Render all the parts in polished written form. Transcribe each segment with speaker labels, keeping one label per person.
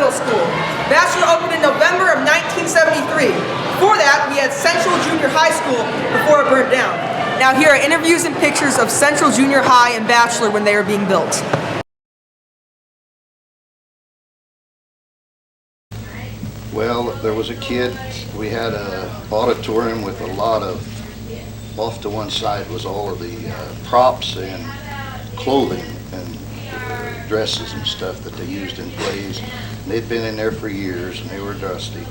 Speaker 1: Middle School. Batchelor opened in November of 1973. Before that, we had Central Junior High School before it burned down. Now here are interviews and pictures of Central Junior High and Batchelor when they were being built.
Speaker 2: Well, there was a kid, we had an auditorium with a lot of, off to one side was all of the props and clothing and dresses and stuff that they used in plays. And they'd been in there for years and they were dusty.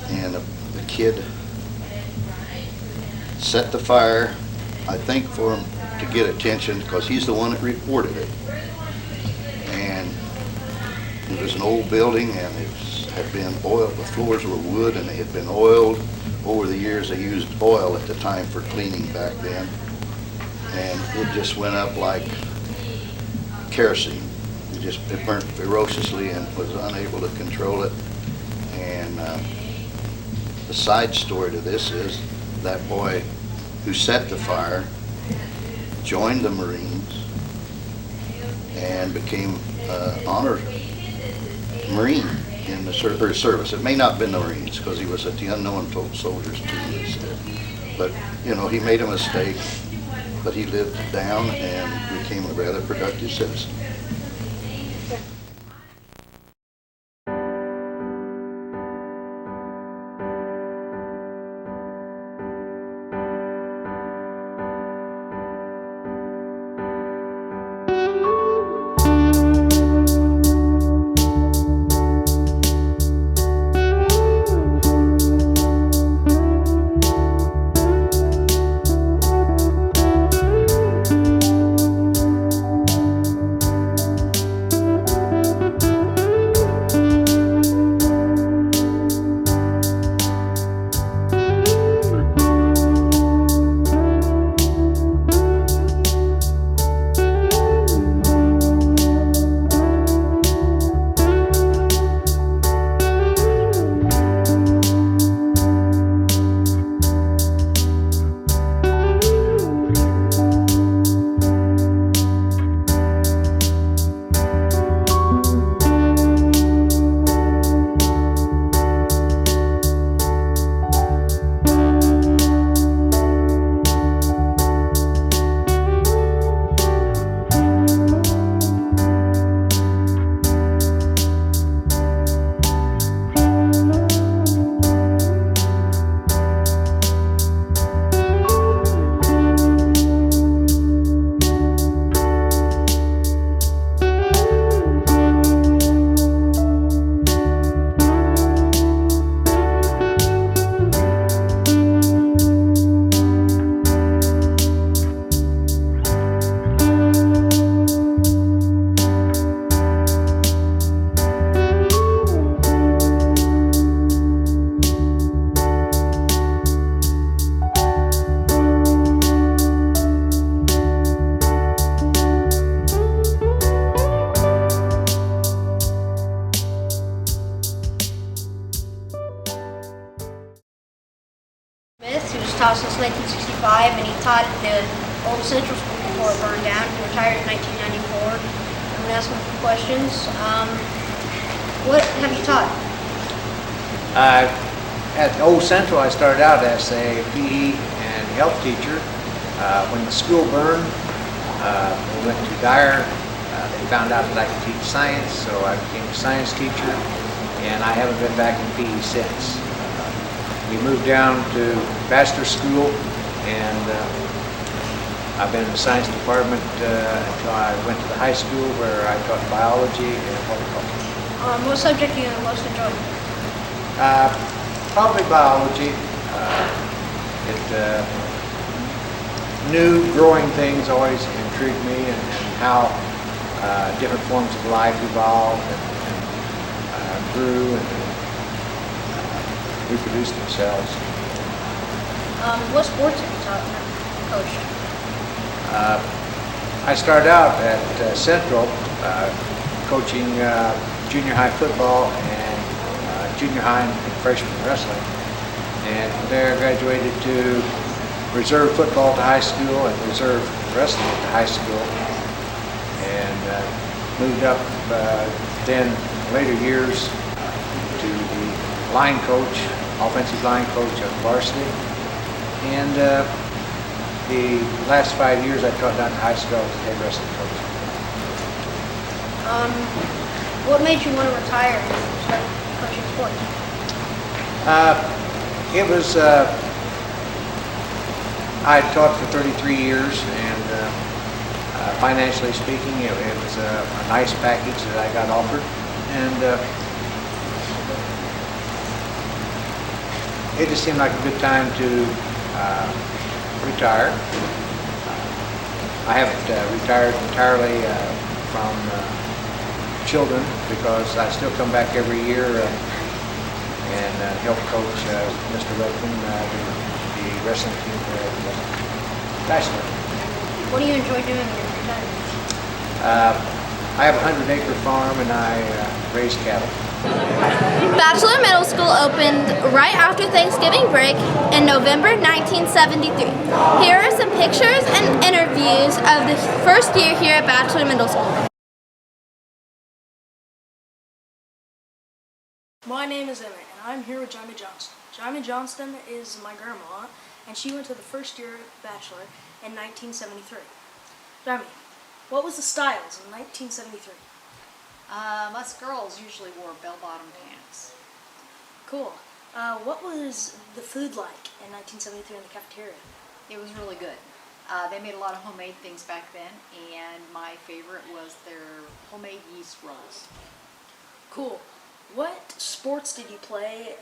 Speaker 2: And the kid set the fire, I think for him to get attention, because he's the one that reported it. And it was an old building and it had been oiled, the floors were wood and they had been oiled. Over the years they used oil at the time for cleaning back then. And it just went up like kerosene. It burnt ferociously and was unable to control it. And the side story to this is that boy who set the fire joined the Marines and became honored Marine in the service. It may not have been the Marines because he was at the Unknown Soldiers team, he said. But, you know, he made a mistake, but he lived down and became a rather productive citizen.
Speaker 3: He was taught since 1965, and he taught at the old Central School before it burned down. He retired in 1994. I'm going to ask him some questions. What have you taught?
Speaker 4: At Old Central, I started out as a PE and health teacher. When the school burned, we went to Dyer. They found out that I could teach science, so I became a science teacher, and I haven't been back in PE since. We moved down to Batchelor School, and I've been in the science department until I went to the high school where I taught biology and horticulture.
Speaker 3: What subject do you most enjoy?
Speaker 4: Probably biology. New growing things always intrigued me, and how different forms of life evolved and grew and reproduce themselves.
Speaker 3: What sports have you taught and coached?
Speaker 4: I started out at Central coaching junior high football and junior high and freshman wrestling. And from there I graduated to reserve football to high school and reserve wrestling to high school. And moved up then later years line coach, offensive line coach of varsity. And the last 5 years I taught down in high school as head wrestling coach.
Speaker 3: What made you want to retire and start coaching sports?
Speaker 4: It was, I had taught for 33 years, and financially speaking, it was a nice package that I got offered. And it just seemed like a good time to retire. I haven't retired entirely from children because I still come back every year and help coach Mr. Redmond, the wrestling team at Batchelor.
Speaker 3: What do you enjoy doing in your free time?
Speaker 4: I have a 100-acre farm and I raise cattle.
Speaker 5: Batchelor Middle School opened right after Thanksgiving break in November 1973. Here are some pictures and interviews of the first year here at Batchelor Middle School.
Speaker 6: My name is Emmett, and I'm here with Jamie Johnston. Jamie Johnston is my grandma, and she went to the first year at Batchelor in 1973. Jamie, what was the styles in 1973?
Speaker 7: Us girls usually wore bell-bottom pants.
Speaker 6: Cool. What was the food like in 1973 in the cafeteria?
Speaker 7: It was really good. They made a lot of homemade things back then, and my favorite was their homemade yeast rolls.
Speaker 6: Cool. What sports did you play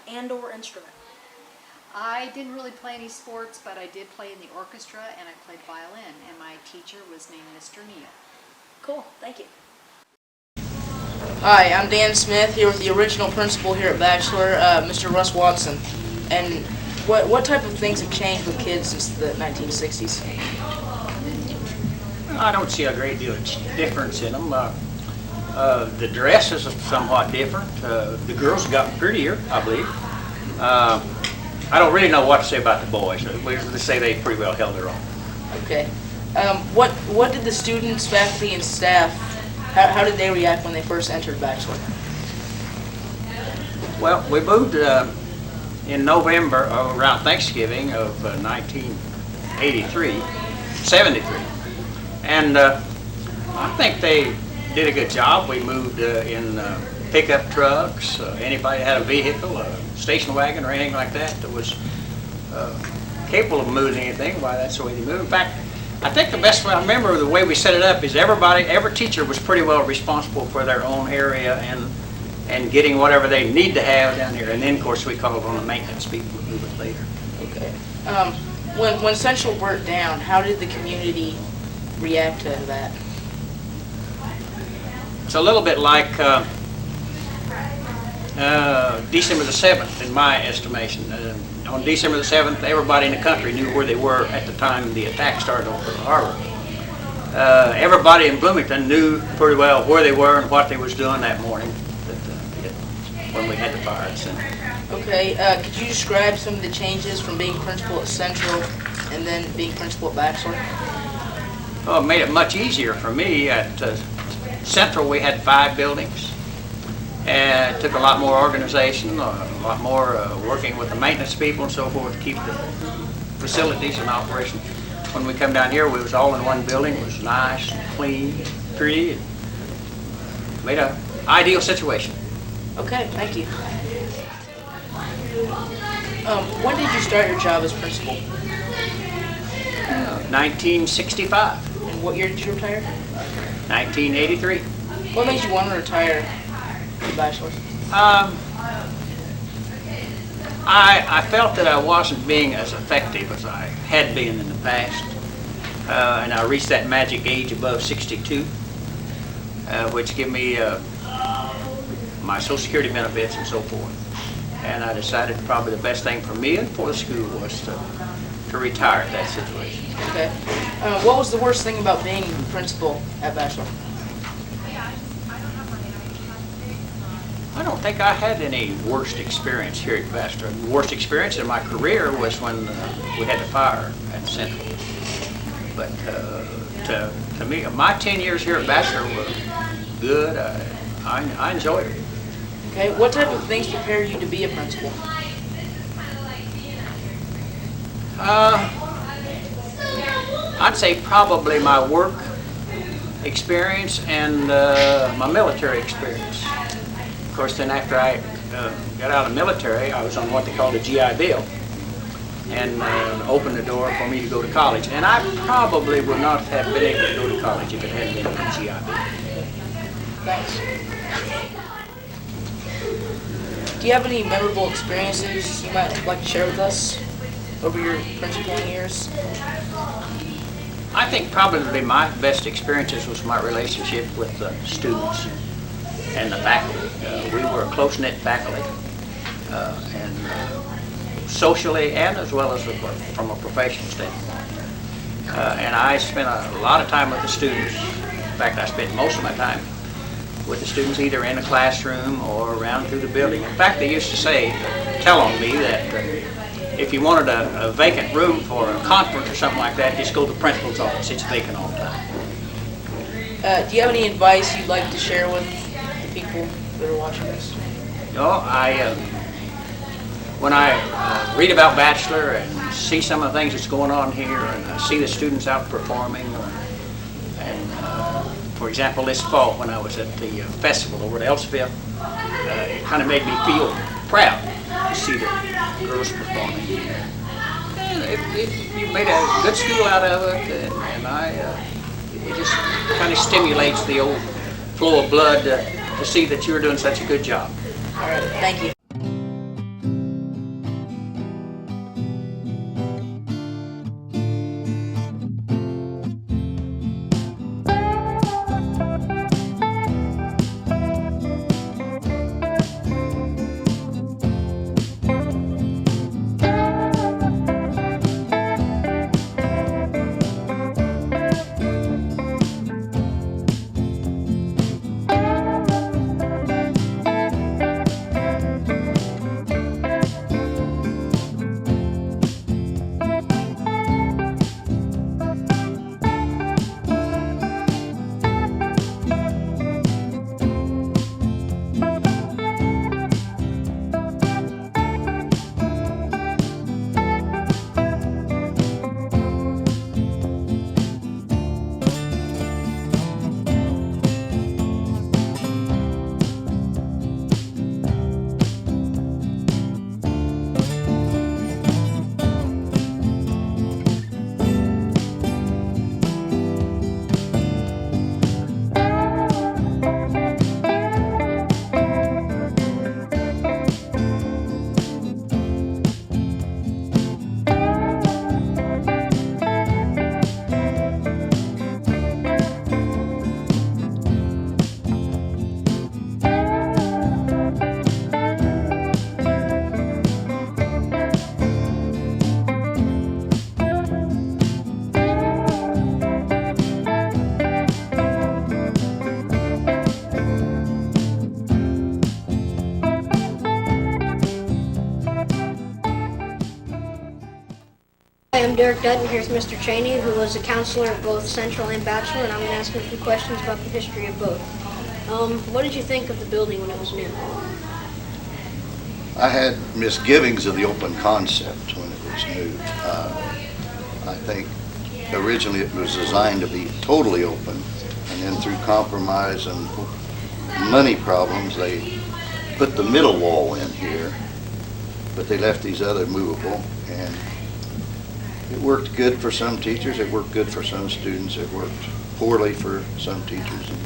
Speaker 6: and/or instrument?
Speaker 7: I didn't really play any sports, but I did play in the orchestra, and I played violin, and my teacher was named Mr. Neal.
Speaker 6: Cool. Thank you.
Speaker 8: Hi, I'm Dan Smith here with the original principal here at Batchelor, Mr. Russ Watson. And what type of things have changed with kids since the 1960s?
Speaker 9: I don't see a great deal of difference in them. The dresses are somewhat different. The girls have gotten prettier, I believe. I don't really know what to say about the boys. Let's say they pretty well held their own.
Speaker 8: Okay. What did the students, faculty, and staff, how did they react when they first entered Batchelor?
Speaker 9: Well, we moved in November around Thanksgiving of 73. And I think they did a good job. We moved in pickup trucks. Anybody had a vehicle, a station wagon or anything like that was capable of moving anything, why that's the way they moved. In fact, I think the best way I remember the way we set it up is every teacher was pretty well responsible for their own area and getting whatever they need to have down here. And then, of course, we called on the maintenance people to move it later.
Speaker 8: Okay. When Central burnt down, how did the community react to that?
Speaker 9: It's a little bit like December the 7th, in my estimation. On December the 7th, everybody in the country knew where they were at the time the attack started over the harbor. Everybody in Bloomington knew pretty well where they were and what they was doing that morning when we had the fire at Central.
Speaker 8: Okay, could you describe some of the changes from being principal at Central and then being principal at Batchelor?
Speaker 9: Well, it made it much easier for me. At Central, we had 5 buildings. And it took a lot more organization, a lot more working with the maintenance people and so forth to keep the facilities in operation. When we come down here, we was all in one building. It was nice and clean, and pretty, and made an ideal situation.
Speaker 8: Okay, thank you. When did you start your job as principal?
Speaker 9: 1965.
Speaker 8: And what year did you retire?
Speaker 9: 1983.
Speaker 8: What made you want to retire from Batchelor?
Speaker 9: I felt that I wasn't being as effective as I had been in the past. And I reached that magic age above 62, which give me my Social Security benefits and so forth. And I decided probably the best thing for me and for the school was to retire at that situation.
Speaker 8: Okay. What was the worst thing about being principal at Batchelor?
Speaker 9: I don't think I had any worst experience here at Batchelor. The worst experience in my career was when we had the fire at Central. But to me, my 10 years here at Batchelor were good. I enjoyed it.
Speaker 8: Okay, what type of things prepare you to be a principal?
Speaker 9: I'd say probably my work experience and my military experience. Of course, then after I got out of the military, I was on what they called a GI Bill, and opened the door for me to go to college. And I probably would not have been able to go to college if it hadn't been for the GI Bill.
Speaker 8: Thanks. Do you have any memorable experiences you might like to share with us over your principaling years?
Speaker 9: I think probably my best experiences was my relationship with the students and the faculty. We were a close-knit faculty, and socially and as well as from a professional standpoint. And I spent a lot of time with the students. In fact, I spent most of my time with the students either in a classroom or around through the building. In fact, they used to tell on me that if you wanted a vacant room for a conference or something like that, just go to the principal's office. It's vacant all the time.
Speaker 8: Do you have any advice you'd like to share with the people that are watching this?
Speaker 9: No, when I read about Batchelor and see some of the things that's going on here, and I see the students out performing, for example, this fall when I was at the festival over at Ellisville, it kind of made me feel proud to see the girls performing. And you made a good school out of it, and it just kind of stimulates the old flow of blood to see that you're doing such a good job.
Speaker 8: All right, thank you.
Speaker 3: Hi, I'm Derek Dutton. Here's Mr. Cheney, who was a counselor at both Central and Batchelor, and I'm going to ask him a few questions about the history of both. What did you think of the building when it was new?
Speaker 2: I had misgivings of the open concept when it was new. I think originally it was designed to be totally open, and then through compromise and money problems, they put the middle wall in here, but they left these other movable, and it worked good for some teachers, it worked good for some students, it worked poorly for some teachers and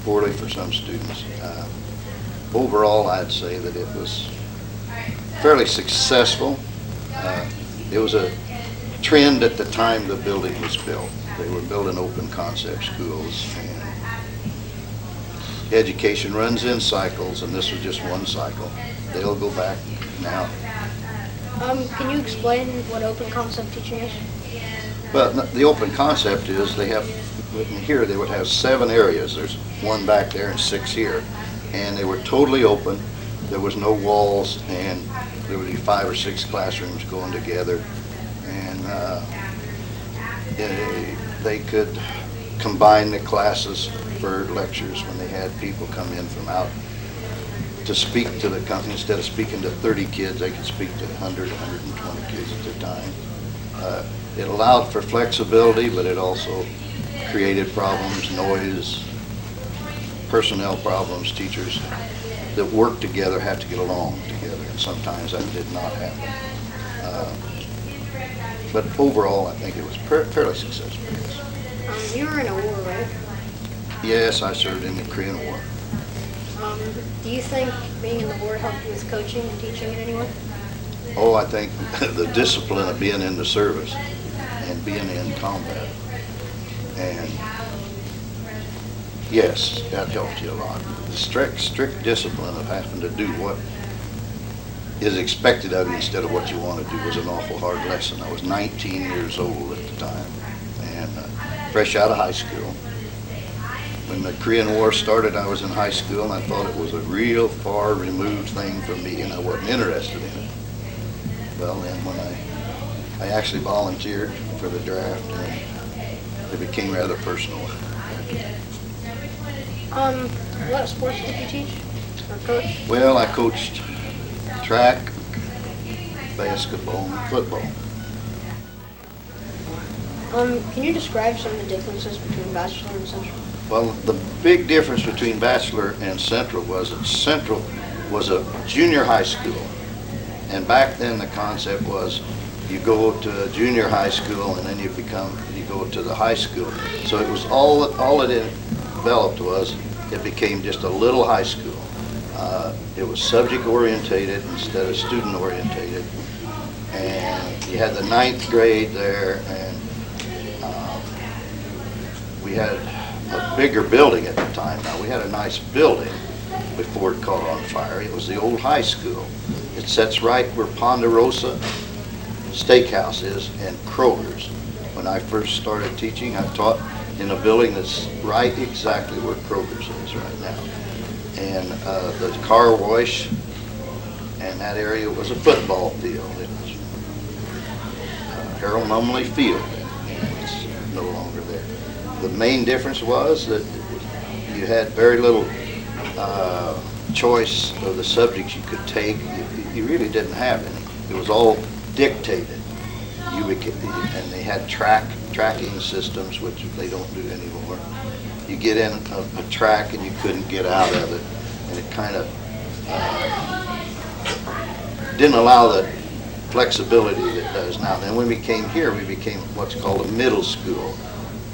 Speaker 2: poorly for some students. Overall, I'd say that it was fairly successful. It was a trend at the time the building was built. They were building open concept schools, and education runs in cycles, and this was just one cycle. They'll go back now.
Speaker 3: Can you explain what open concept teaching is?
Speaker 2: Well, the open concept is they have, here they would have 7 areas. There's 1 back there and 6 here. And they were totally open. There was no walls, and there would be 5 or 6 classrooms going together. And they could combine the classes for lectures when they had people come in from out to speak to the company. Instead of speaking to 30 kids, they could speak to 100, 120 kids at a time. It allowed for flexibility, but it also created problems, noise, personnel problems. Teachers that worked together had to get along together, and sometimes that did not happen. But overall, I think it was fairly successful. Yes.
Speaker 3: You were in a war, right?
Speaker 2: Yes, I served in the Korean War.
Speaker 3: Do you think being in the war helped you with coaching and teaching in any way?
Speaker 2: Oh, I think the discipline of being in the service and being in combat. And yes, that helped you a lot. The strict discipline of having to do what is expected of you instead of what you want to do was an awful hard lesson. I was 19 years old at the time and fresh out of high school. When the Korean War started, I was in high school, and I thought it was a real far removed thing from me, and I wasn't interested in it. Well, then when I actually volunteered for the draft, and it became rather personal.
Speaker 3: What sports did you teach or coach?
Speaker 2: Well, I coached track, basketball, and football.
Speaker 3: Can you describe some of the differences between Batchelor and Central?
Speaker 2: Well, the big difference between Batchelor and Central was that Central was a junior high school. And back then the concept was you go to junior high school and then you go to the high school. So it was all it developed was it became just a little high school. It was subject orientated instead of student orientated. And you had the 9th grade there, and we had a bigger building at the time. Now, we had a nice building before it caught on fire. It was the old high school. It sits right where Ponderosa Steakhouse is and Kroger's. When I first started teaching, I taught in a building that's right exactly where Kroger's is right now. And the car wash and that area was a football field. It was Harold Mumley Field, and it's no longer there. The main difference was that you had very little choice of the subjects you could take. You really didn't have any. It was all dictated. And they had tracking systems, which they don't do anymore. You get in a track and you couldn't get out of it, and it kind of didn't allow the flexibility that it does now. Then when we came here, we became what's called a middle school.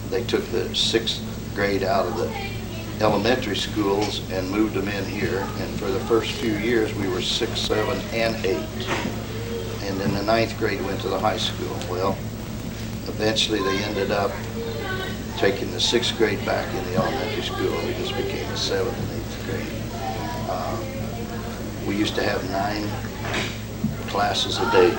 Speaker 2: They took the 6th grade out of the elementary schools and moved them in here, and for the first few years we were 6, 7, and 8. And then the 9th grade went to the high school. Well, eventually they ended up taking the 6th grade back in the elementary school. We just became the 7th and 8th grade. We used to have 9 classes a day.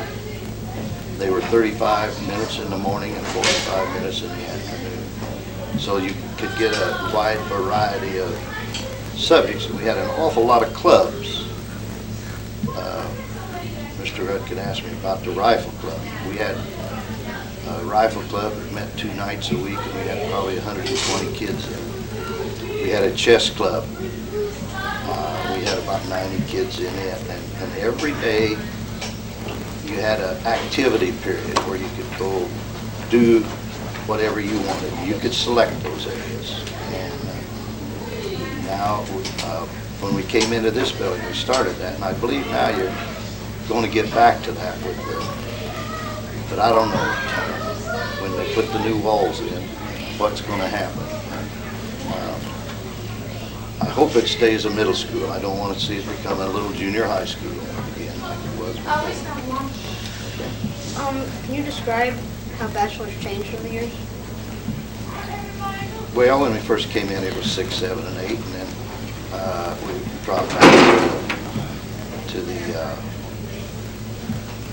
Speaker 2: They were 35 minutes in the morning and 45 minutes in the afternoon. So you could get a wide variety of subjects. We had an awful lot of clubs. Mr. Rudkin asked me about the rifle club. We had a rifle club that met 2 nights a week, and we had probably 120 kids in it. We had a chess club. We had about 90 kids in it, and every day you had an activity period where you could go do whatever you wanted. You could select those areas. And now, when we came into this building, we started that, and I believe now you're going to get back to that with but I don't know when they put the new walls in what's going to happen. I hope it stays a middle school. I don't want to see it become a little junior high school again like it was before.
Speaker 3: Can you describe how Batchelor's changed over the years?
Speaker 2: Well, when we first came in, it was 6, 7, and 8, and then we dropped back to the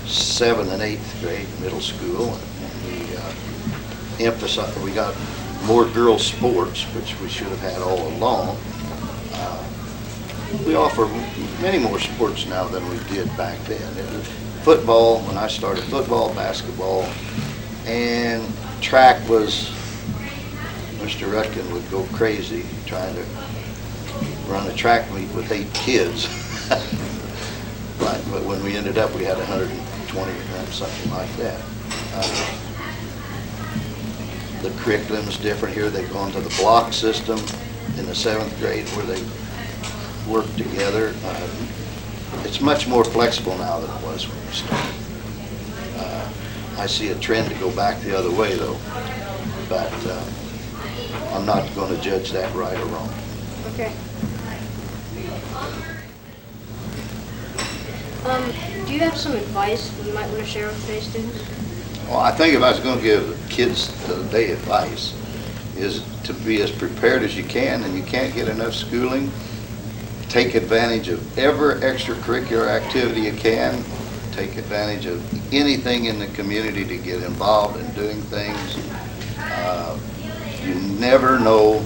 Speaker 2: 7th and 8th grade middle school, and we emphasized, we got more girls' sports, which we should have had all along. We offer many more sports now than we did back then. It was football, when I started, football, basketball, and track was, Mr. Rudkin would go crazy trying to run a track meet with 8 kids. But when we ended up, we had 120 of them, something like that. The curriculum is different here. They've gone to the block system in the 7th grade where they work together. It's much more flexible now than it was when we started. I see a trend to go back the other way though, but I'm not going to judge that right or wrong.
Speaker 3: Okay. Do you have some advice you might want to share with today's students?
Speaker 2: Well, I think if I was going to give kids today advice, is to be as prepared as you can, and you can't get enough schooling. Take advantage of every extracurricular activity you can. Take advantage of anything in the community to get involved in doing things. You never know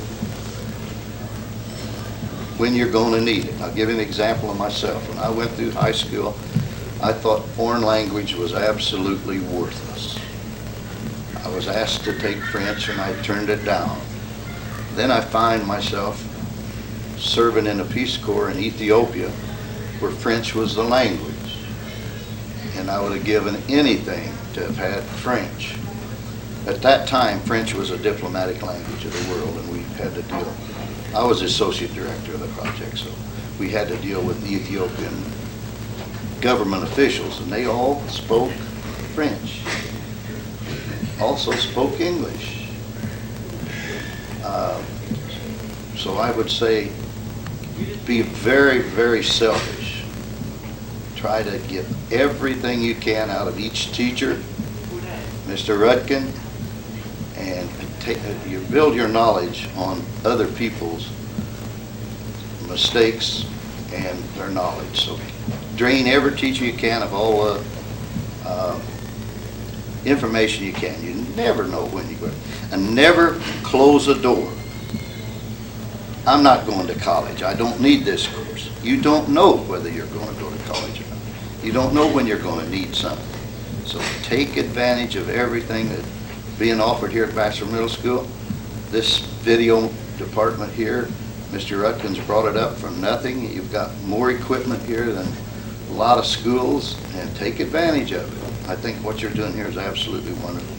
Speaker 2: when you're going to need it. I'll give you an example of myself. When I went through high school, I thought foreign language was absolutely worthless. I was asked to take French and I turned it down. Then I find myself serving in a Peace Corps in Ethiopia where French was the language. And I would have given anything to have had French. At that time, French was a diplomatic language of the world, and we had to deal. I was the associate director of the project, so we had to deal with the Ethiopian government officials, and they all spoke French, also spoke English. So I would say be very, very selfish. Try to get everything you can out of each teacher, Mr. Rudkin, and you build your knowledge on other people's mistakes and their knowledge. So drain every teacher you can of all the information you can. You never know when you go. And never close a door. I'm not going to college. I don't need this course. You don't know whether you're going to go to college or not. You don't know when you're going to need something. So take advantage of everything that's being offered here at Batchelor Middle School. This video department here, Mr. Rutkin's brought it up from nothing. You've got more equipment here than a lot of schools, and take advantage of it. I think what you're doing here is absolutely wonderful.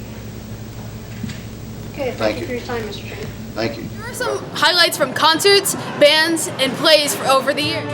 Speaker 3: Okay, thank you for your time, Mr. Chairman.
Speaker 2: Thank you.
Speaker 10: Here are some highlights from concerts, bands, and plays over the years.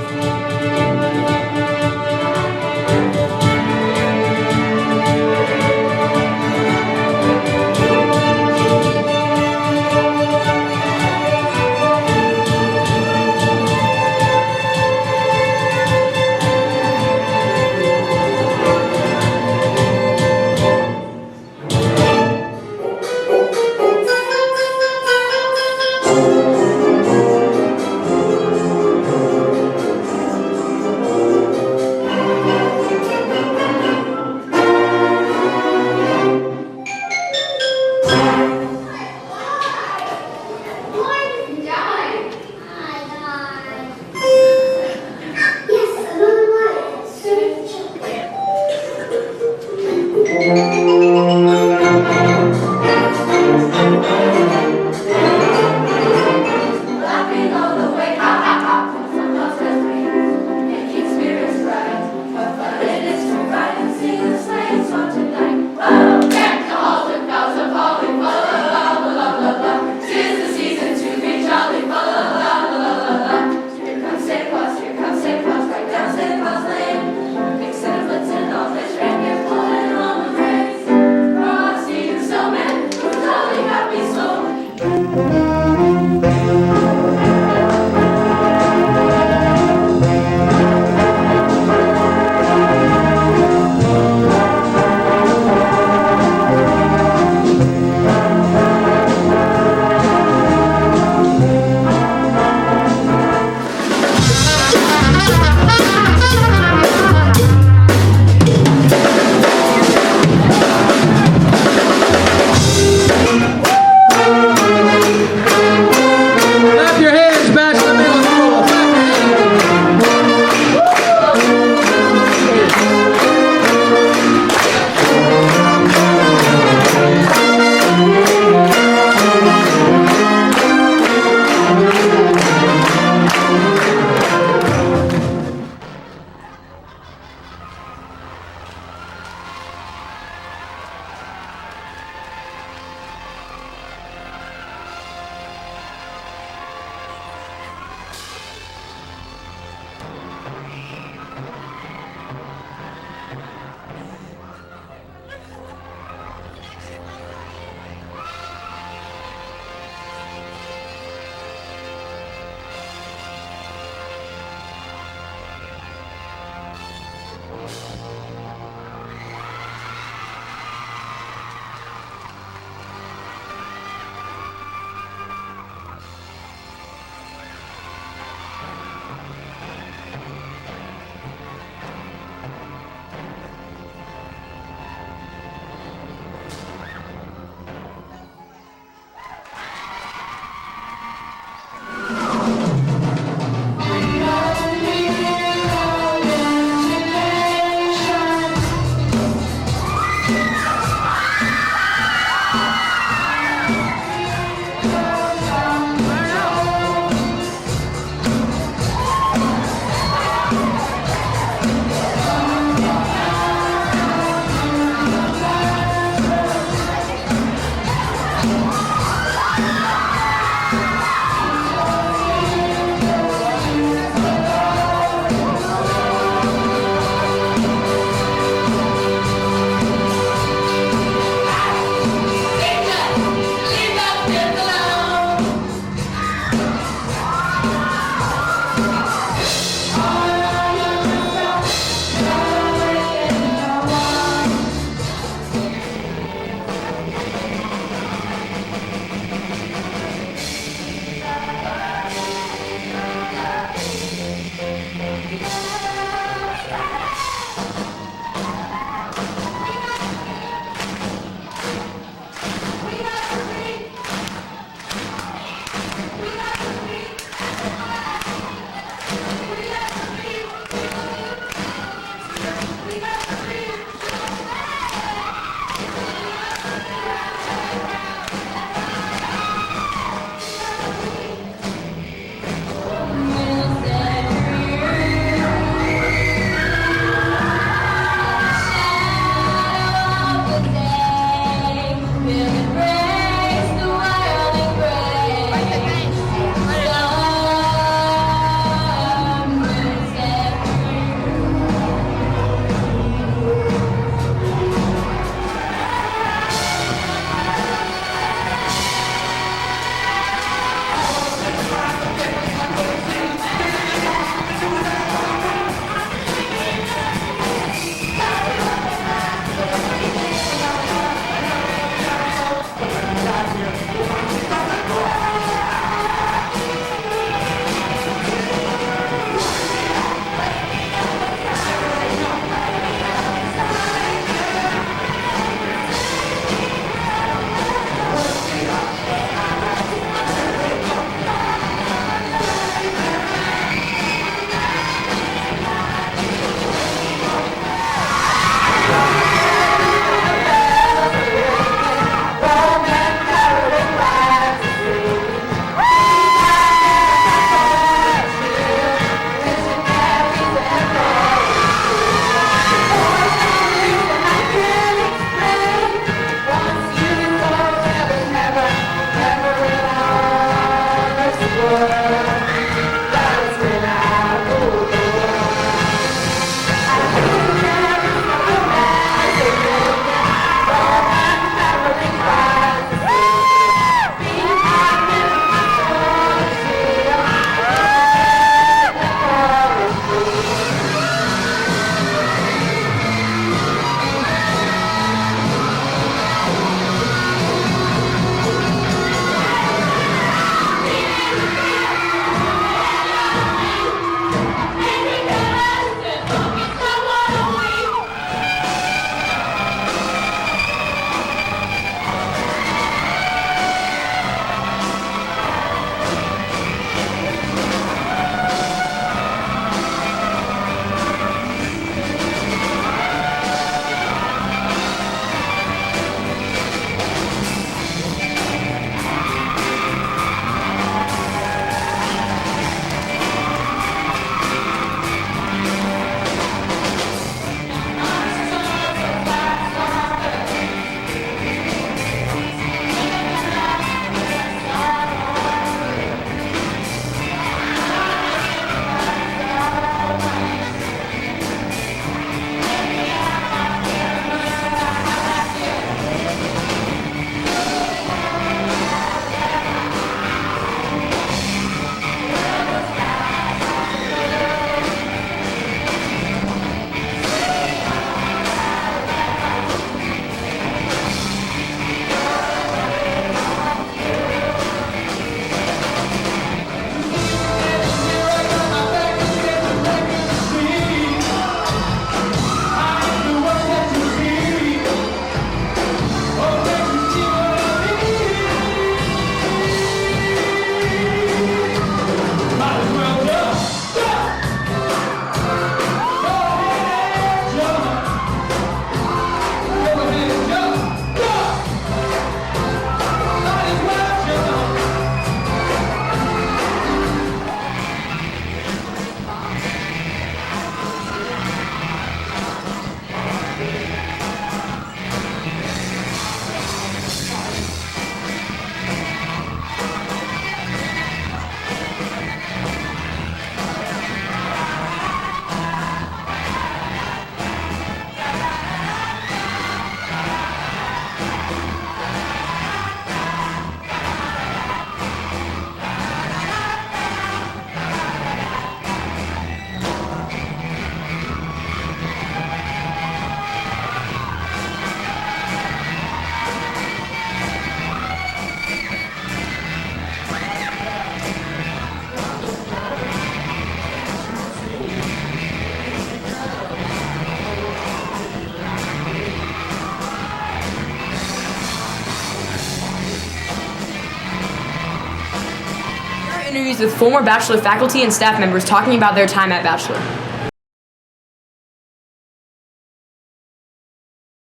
Speaker 11: interviews with former Batchelor faculty and staff members talking about their time at Batchelor.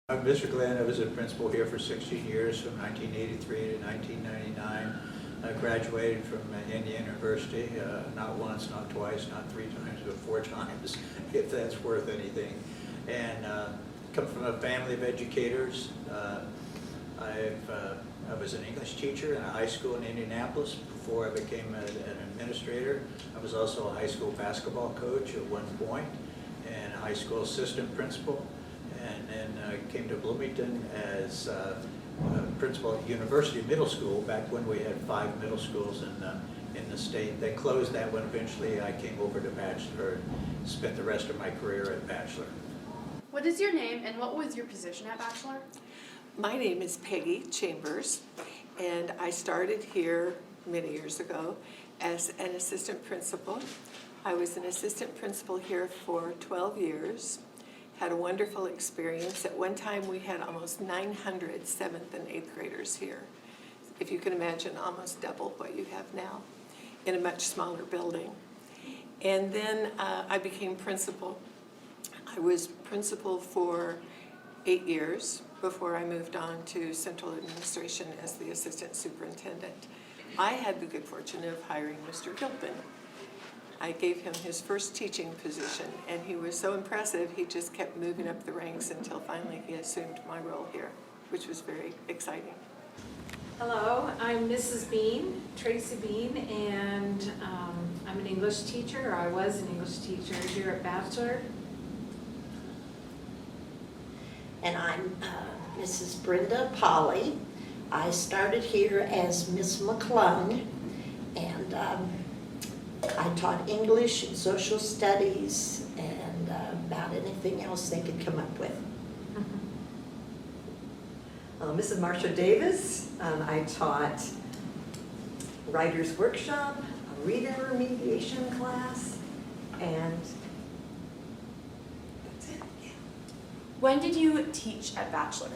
Speaker 12: I'm Mr. Glenn. I was a principal here for 16 years, from 1983 to 1999. I graduated from Indiana University, not once, not twice, not 3 times, but 4 times, if that's worth anything. And come from a family of educators. I was an English teacher in a high school in Indianapolis before I became an administrator. I was also a high school basketball coach at one point and a high school assistant principal. And then I came to Bloomington as principal at University Middle School back when we had 5 middle schools in the state. They closed that one eventually. I came over to Batchelor and spent the rest of my career at Batchelor.
Speaker 10: What is your name and what was your position at Batchelor?
Speaker 13: My name is Peggy Chambers, and I started here many years ago as an assistant principal. I was an assistant principal here for 12 years, had a wonderful experience. At one time we had almost 900 7th and 8th graders here. If you can imagine, almost double what you have now in a much smaller building. And then I became principal. I was principal for 8 years before I moved on to central administration as the assistant superintendent. I had the good fortune of hiring Mr. Gilpin. I gave him his first teaching position, and he was so impressive, he just kept moving up the ranks until finally he assumed my role here, which was very exciting.
Speaker 14: Hello, I'm Mrs. Bean, Tracy Bean, and I'm an English teacher, or I was an English teacher here at Batchelor.
Speaker 15: And I'm Mrs. Brenda Polly. I started here as Miss McClung, and I taught English and social studies and about anything else they could come up with.
Speaker 16: Mrs. Marsha Davis. I taught writer's workshop, a reading remediation class, and that's it. Yeah.
Speaker 10: When did you teach at Batchelor?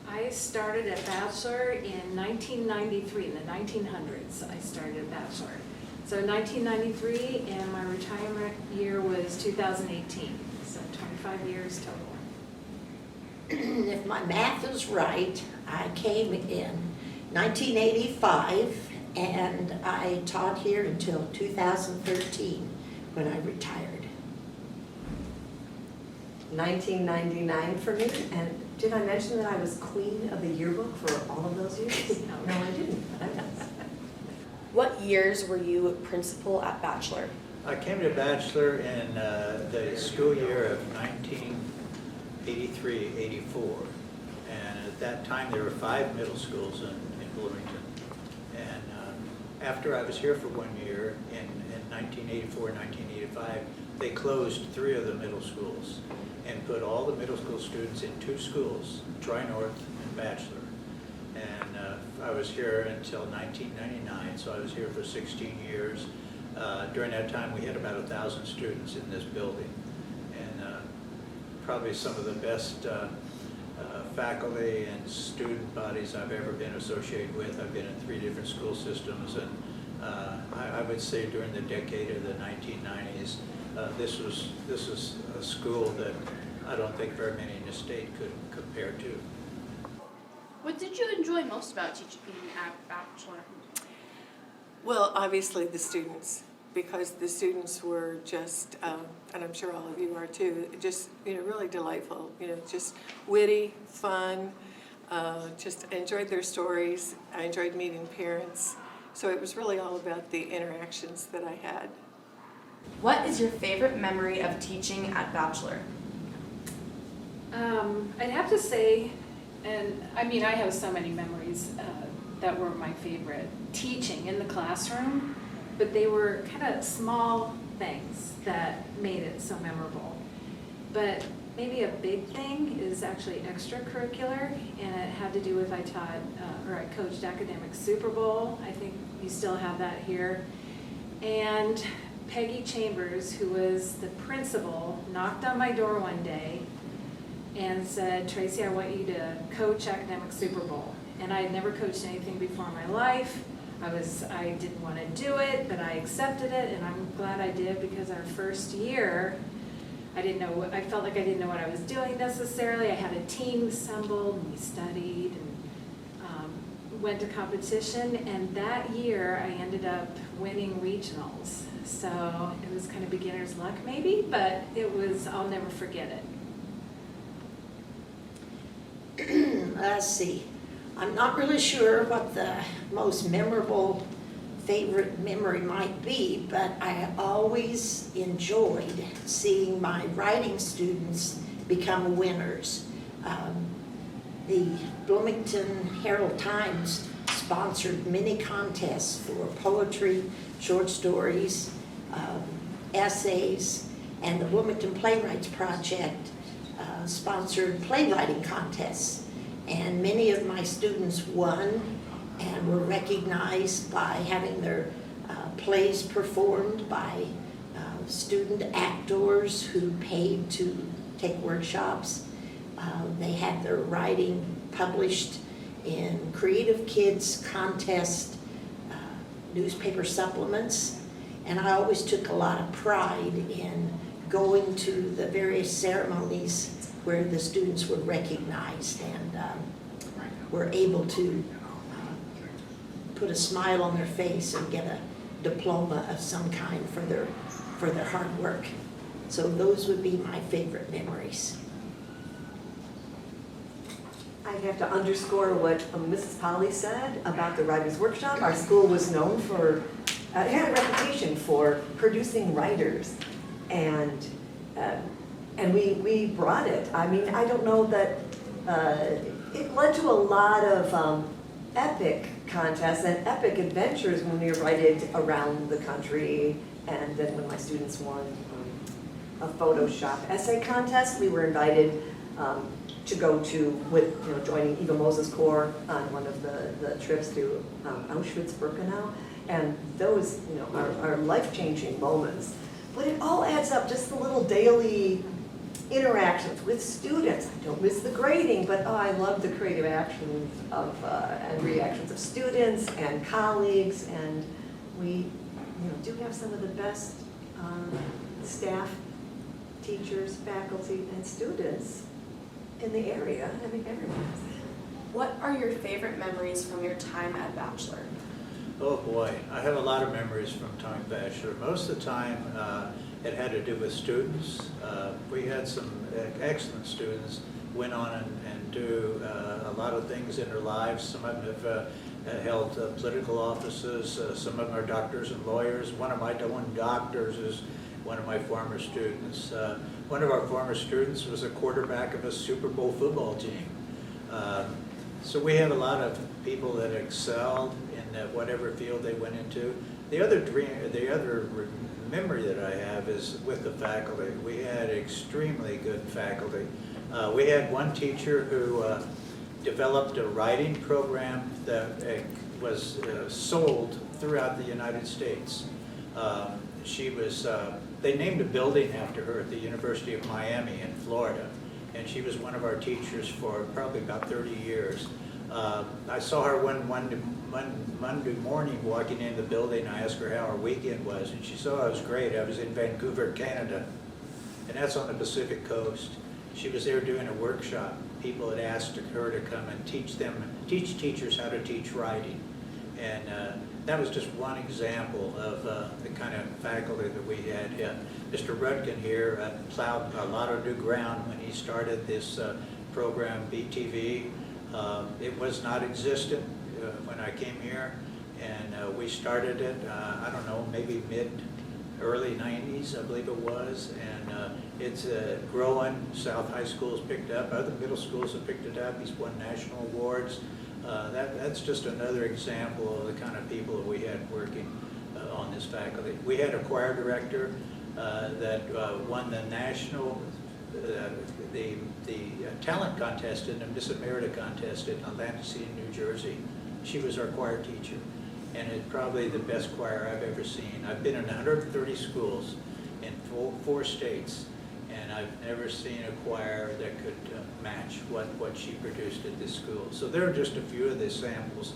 Speaker 14: I started at Batchelor in 1993, in the 1900s. I started at Batchelor. So 1993, and my retirement year was 2018, so 25 years total.
Speaker 15: If my math is right, I came in 1985 and I taught here until 2013 when I retired.
Speaker 16: 1999 for me, and did I mention that I was queen of the yearbook for all of those years? No, I didn't.
Speaker 10: What years were you principal at Batchelor?
Speaker 12: I came to Batchelor in the school year of 1983-84, and at that time there were 5 middle schools in Bloomington. And after I was here for 1 year, in 1984-1985, they closed 3 of the middle schools and put all the middle school students in 2 schools, Tri-North and Batchelor. And I was here until 1999, so I was here for 16 years. During that time, we had about 1,000 students in this building, and probably some of the best faculty and student bodies I've ever been associated with. I've been in 3 different school systems, and I would say during the decade of the 1990s, this was a school that I don't think very many in the state could compare to.
Speaker 10: What did you enjoy most about teaching at Batchelor?
Speaker 13: Well, obviously the students, because the students were just, and I'm sure all of you are too, just, really delightful, just witty, fun, just enjoyed their stories. I enjoyed meeting parents. So it was really all about the interactions that I had.
Speaker 10: What is your favorite memory of teaching at Batchelor?
Speaker 14: I'd have to say, and I mean, I have so many memories that were my favorite. Teaching in the classroom, but they were kind of small things that made it so memorable. But maybe a big thing is actually extracurricular, and it had to do with I coached Academic Super Bowl. I think you still have that here. And Peggy Chambers, who was the principal, knocked on my door one day and said, "Tracy, I want you to coach Academic Super Bowl." And I had never coached anything before in my life. I didn't want to do it, but I accepted it, and I'm glad I did, because our first year, I felt like I didn't know what I was doing necessarily. I had a team assembled, and we studied, and went to competition, and that year I ended up winning regionals. So it was kind of beginner's luck maybe, but I'll never forget it.
Speaker 15: Let's see. I'm not really sure what the most memorable favorite memory might be, but I always enjoyed seeing my writing students become winners. The Bloomington Herald-Times sponsored many contests for poetry, short stories, essays, and the Bloomington Playwrights Project sponsored playwriting contests. And many of my students won and were recognized by having their plays performed by student actors who paid to take workshops. They had their writing published in Creative Kids contest newspaper supplements, and I always took a lot of pride in going to the various ceremonies where the students were recognized and were able to put a smile on their face and get a diploma of some kind for their hard work. So those would be my favorite memories.
Speaker 16: I have to underscore what Mrs. Polly said about the Writers' Workshop. Our school was known for, it had a reputation for producing writers, and we brought it. I mean, I don't know that, it led to a lot of epic contests and epic adventures when we were invited around the country, and then when my students won a Photoshop essay contest, we were invited to go to, joining Eva Moses Corps on one of the trips to Auschwitz-Birkenau, and those, are life-changing moments. But it all adds up, just the little daily interactions with students. I don't miss the grading, but I love the creative actions and reactions of students and colleagues, and we, do have some of the best staff, teachers, faculty, and students in the area. I mean, everyone has that.
Speaker 17: What are your favorite memories from your time at Batchelor?
Speaker 12: Oh boy, I have a lot of memories from time at Batchelor. Most of the time it had to do with students. We had some excellent students, went on and do a lot of things in their lives. Some of them have held political offices. Some of them are doctors and lawyers. One of my doctors is one of my former students. One of our former students was a quarterback of a Super Bowl football team. So we have a lot of people that excelled in whatever field they went into. The other memory that I have is with the faculty. We had extremely good faculty. We had one teacher who developed a writing program that was sold throughout the United States. They named a building after her at the University of Miami in Florida, and she was one of our teachers for probably about 30 years. I saw her one Monday morning walking in the building. I asked her how her weekend was, and she said, "Oh, it was great. I was in Vancouver, Canada," and that's on the Pacific Coast. She was there doing a workshop. People had asked her to come and teach teachers how to teach writing, and that was just one example of the kind of faculty that we had. Mr. Rudkin here plowed a lot of new ground when he started this program, BTV. It was not existent when I came here, and we started it, I don't know, maybe early 90s, I believe it was, and it's growing. South High School's picked up, other middle schools have picked it up. He's won national awards. That's just another example of the kind of people that we had working on this faculty. We had a choir director that won the national, the talent contest in the Miss Emerita contest in Atlantic City, New Jersey. She was our choir teacher, and it's probably the best choir I've ever seen. I've been in 130 schools in 4 states, and I've never seen a choir that could match what she produced at this school. So there are just a few of the samples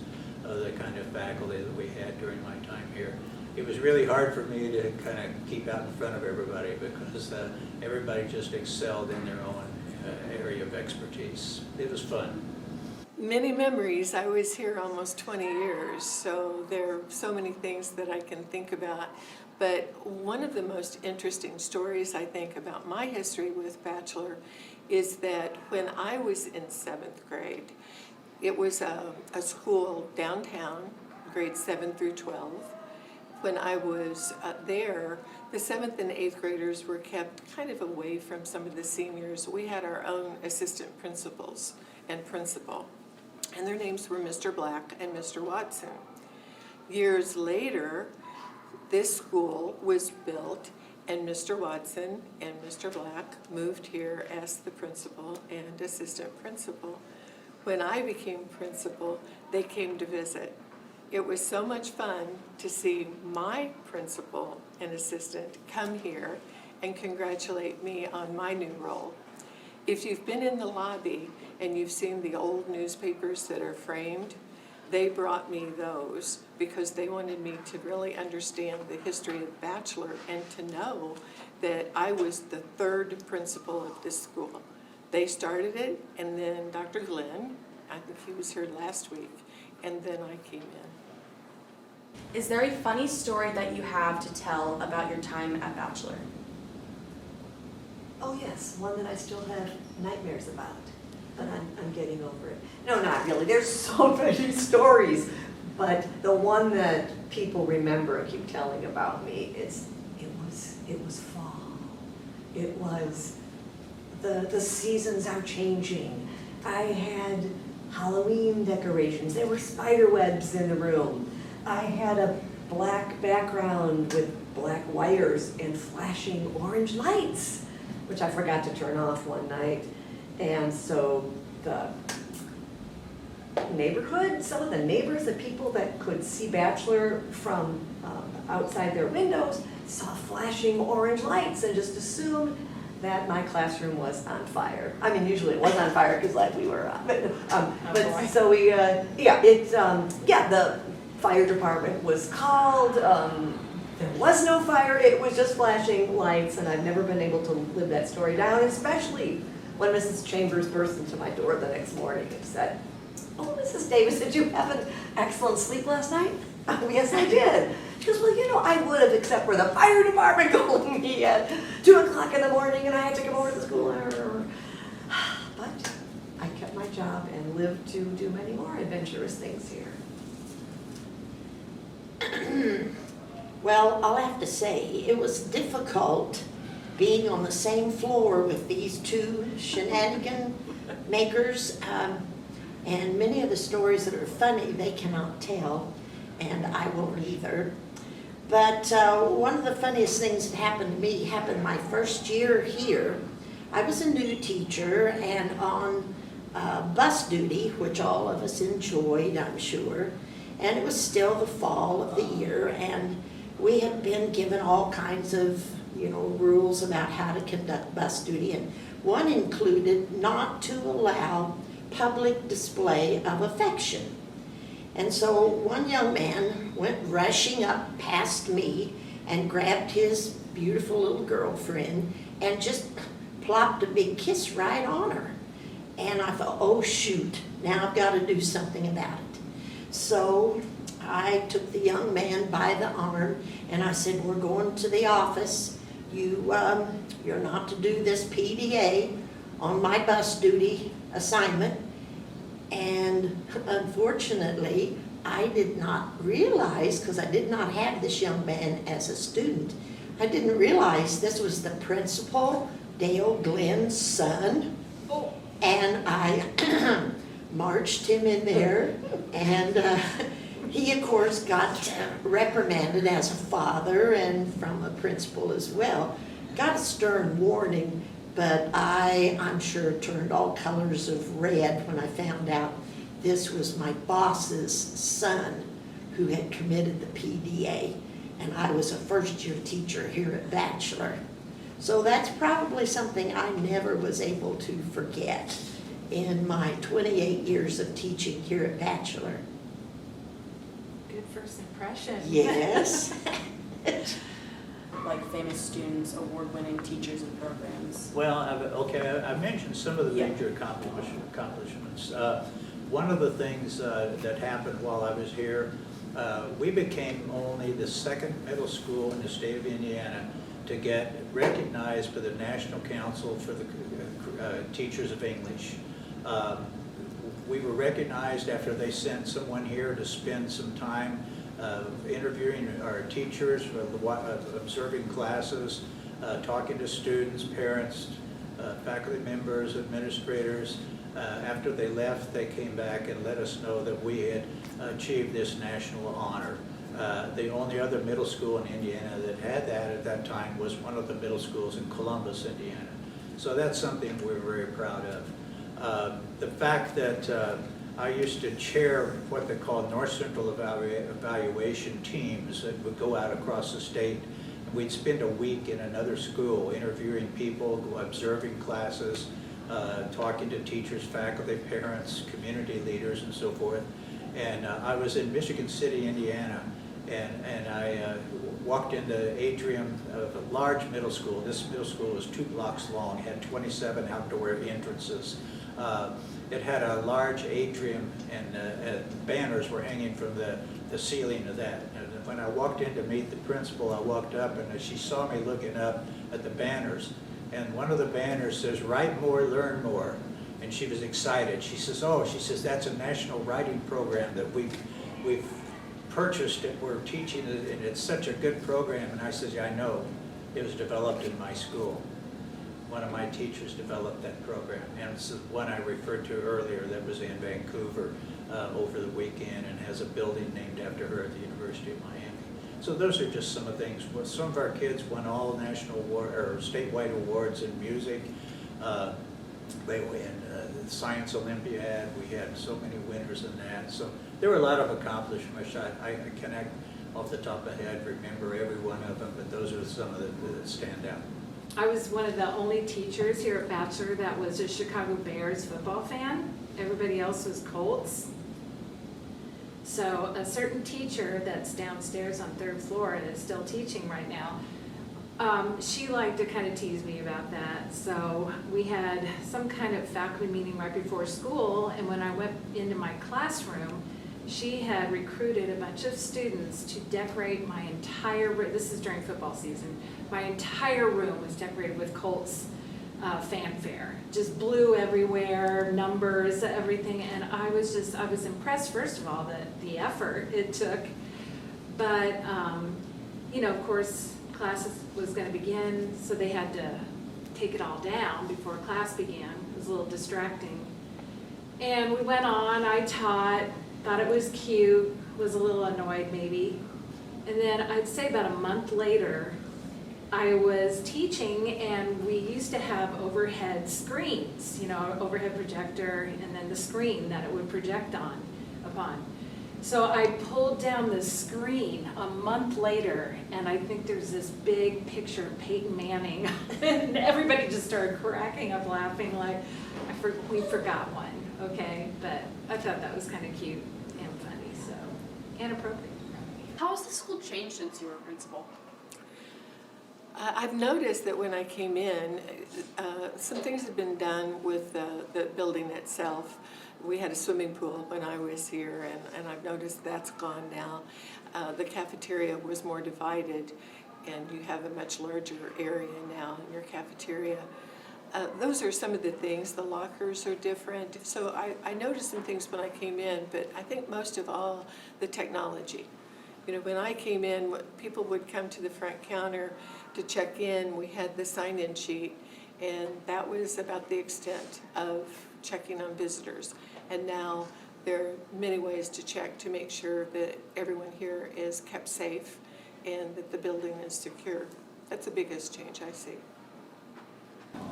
Speaker 12: of the kind of faculty that we had during my time here. It was really hard for me to kind of keep out in front of everybody because everybody just excelled in their own area of expertise. It was fun.
Speaker 13: Many memories. I was here almost 20 years, so there are so many things that I can think about. But one of the most interesting stories I think about my history with Batchelor is that when I was in 7th grade, it was a school downtown, grades 7 through 12. When I was there, the 7th and 8th graders were kept kind of away from some of the seniors. We had our own assistant principals and principal, and their names were Mr. Black and Mr. Watson. Years later, this school was built, and Mr. Watson and Mr. Black moved here as the principal and assistant principal. When I became principal, they came to visit. It was so much fun to see my principal and assistant come here and congratulate me on my new role. If you've been in the lobby and you've seen the old newspapers that are framed, they brought me those because they wanted me to really understand the history of Batchelor and to know that I was the 3rd principal of this school. They started it, and then Dr. Glenn, I think he was here last week, and then I came in.
Speaker 17: Is there a funny story that you have to tell about your time at Batchelor?
Speaker 16: Oh yes, one that I still have nightmares about, but I'm getting over it. No, not really. There's so many stories, but the one that people remember and keep telling about me is it was fall. It was the seasons are changing. I had Halloween decorations. There were spider webs in the room. I had a black background with black wires and flashing orange lights, which I forgot to turn off one night. And so the neighborhood, some of the neighbors, the people that could see Batchelor from outside their windows, saw flashing orange lights and just assumed that my classroom was on fire. I mean, usually it was on fire because like we were, but so we, the fire department was called. There was no fire, it was just flashing lights, and I've never been able to live that story down, especially when Mrs. Chambers burst into my door the next morning and said, "Oh, Mrs. Davis, did you have an excellent sleep last night?" "Oh, yes, I did." She goes, "Well, you know, I would have, except for the fire department calling me at 2 o'clock in the morning and I had to come over to the school." But I kept my job and lived to do many more adventurous things here.
Speaker 15: Well, I'll have to say, it was difficult being on the same floor with these two shenanigan makers, and many of the stories that are funny they cannot tell, and I won't either. But one of the funniest things that happened to me happened my first year here. I was a new teacher and on bus duty, which all of us enjoyed, I'm sure, and it was still the fall of the year, and we had been given all kinds of, rules about how to conduct bus duty, and one included not to allow public display of affection. And so one young man went rushing up past me and grabbed his beautiful little girlfriend and just plopped a big kiss right on her. And I thought, oh shoot, now I've got to do something about it. So I took the young man by the arm and I said, "We're going to the office. You're not to do this PDA on my bus duty assignment." And unfortunately, I did not realize, because I did not have this young man as a student, I didn't realize this was the principal, Dale Glenn's son. Oh. And I marched him in there, and he, of course, got reprimanded as a father and from a principal as well. Got a stern warning, but I'm sure turned all colors of red when I found out this was my boss's son who had committed the PDA, and I was a first-year teacher here at Batchelor. So that's probably something I never was able to forget in my 28 years of teaching here at Batchelor.
Speaker 14: first impression.
Speaker 15: Yes.
Speaker 17: Like famous students, award-winning teachers and programs.
Speaker 12: Well, I mentioned some of the major accomplishments. One of the things that happened while I was here, we became only the second middle school in the state of Indiana to get recognized by the National Council for the Teachers of English. We were recognized after they sent someone here to spend some time interviewing our teachers, observing classes, talking to students, parents, faculty members, administrators. After they left, they came back and let us know that we had achieved this national honor. The only other middle school in Indiana that had that at that time was one of the middle schools in Columbus, Indiana. So that's something we're very proud of. The fact that I used to chair what they call North Central evaluation teams that would go out across the state. We'd spend a week in another school interviewing people, observing classes, talking to teachers, faculty, parents, community leaders, and so forth. And I was in Michigan City, Indiana, and I walked in the atrium of a large middle school. This middle school was 2 blocks long, had 27 outdoor entrances. It had a large atrium, and banners were hanging from the ceiling of that. And when I walked in to meet the principal, I walked up, and she saw me looking up at the banners. And one of the banners says, "Write more, learn more." And she was excited. She says, "Oh," she says, "that's a national writing program that we've purchased and we're teaching it, and it's such a good program." And I said, "Yeah, I know. It was developed in my school. One of my teachers developed that program." And it's the one I referred to earlier that was in Vancouver over the weekend and has a building named after her at the University of Miami. So those are just some of the things. Some of our kids won all national award or statewide awards in music. They win the Science Olympiad. We had so many winners in that. So there were a lot of accomplishments. I cannot off the top of my head remember every one of them, but those are some of that stand out.
Speaker 14: I was one of the only teachers here at Batchelor that was a Chicago Bears football fan. Everybody else was Colts. So a certain teacher that's downstairs on 3rd floor and is still teaching right now, she liked to kind of tease me about that. So we had some kind of faculty meeting right before school, and when I went into my classroom, she had recruited a bunch of students to decorate my entire room. This is during football season. My entire room was decorated with Colts fanfare. Just blue everywhere, numbers, everything. And I was impressed, first of all, that the effort it took. But, you know, of course, classes was going to begin, so they had to take it all down before class began. It was a little distracting. And we went on, I taught, thought it was cute, was a little annoyed maybe. And then I'd say about a month later, I was teaching, and we used to have overhead screens, you know, overhead projector, and then the screen that it would project upon. So I pulled down the screen a month later, and I think there's this big picture of Peyton Manning, and everybody just started cracking up laughing like, we forgot one, okay? But I thought that was kind of cute and funny, so, and appropriate.
Speaker 10: How has the school changed since you were principal?
Speaker 13: I've noticed that when I came in, some things have been done with the building itself. We had a swimming pool when I was here, and I've noticed that's gone now. The cafeteria was more divided, and you have a much larger area now in your cafeteria. Those are some of the things. The lockers are different. So I noticed some things when I came in, but I think most of all, the technology. You know, when I came in, people would come to the front counter to check in. We had the sign-in sheet, and that was about the extent of checking on visitors. And now there are many ways to check to make sure that everyone here is kept safe and that the building is secure. That's the biggest change I see.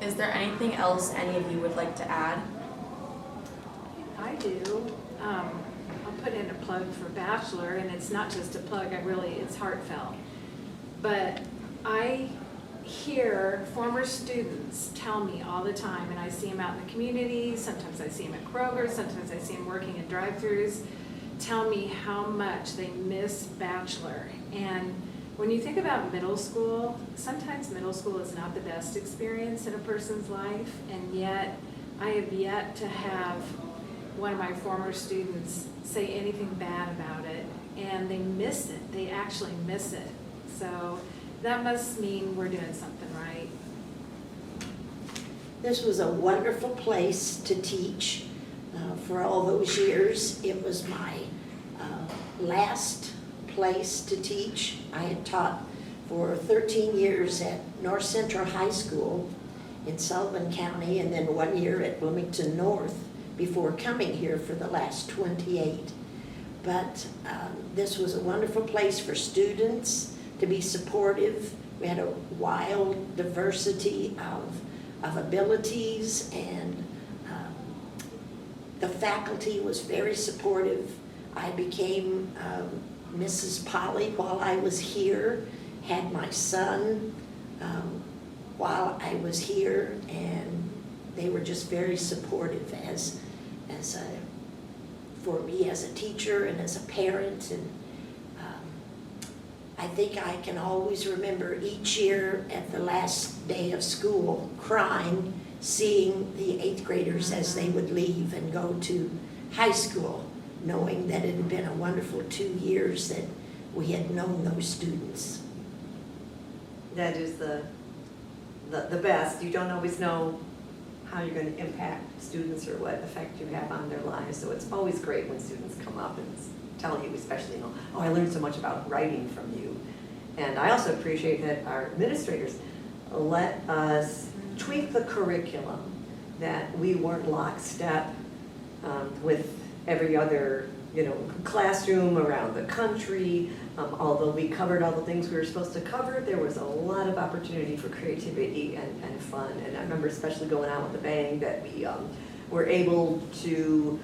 Speaker 17: Is there anything else any of you would like to add?
Speaker 14: I do. I'll put in a plug for Batchelor, and it's not just a plug, it's heartfelt. But I hear former students tell me all the time, and I see them out in the community, sometimes I see them at Kroger, sometimes I see them working in drive-thrus, tell me how much they miss Batchelor. And when you think about middle school, sometimes middle school is not the best experience in a person's life, and yet I have yet to have one of my former students say anything bad about it, and they miss it. They actually miss it. So that must mean we're doing something right.
Speaker 15: This was a wonderful place to teach for all those years. It was my last place to teach. I had taught for 13 years at North Central High School in Sullivan County, and then 1 year at Bloomington North before coming here for the last 28. But this was a wonderful place for students to be supportive. We had a wild diversity of abilities, and the faculty was very supportive. I became Mrs. Polly while I was here, had my son while I was here, and they were just very supportive for me as a teacher and as a parent. And I think I can always remember each year at the last day of school crying, seeing the 8th graders as they would leave and go to high school, knowing that it had been a wonderful 2 years that we had known those students.
Speaker 16: That is the best. You don't always know how you're going to impact students or what effect you have on their lives. So it's always great when students come up and tell you, especially, oh, I learned so much about writing from you. And I also appreciate that our administrators let us tweak the curriculum, that we weren't lockstep with every other classroom around the country. Although we covered all the things we were supposed to cover, there was a lot of opportunity for creativity and fun. And I remember especially going out with a bang that we were able to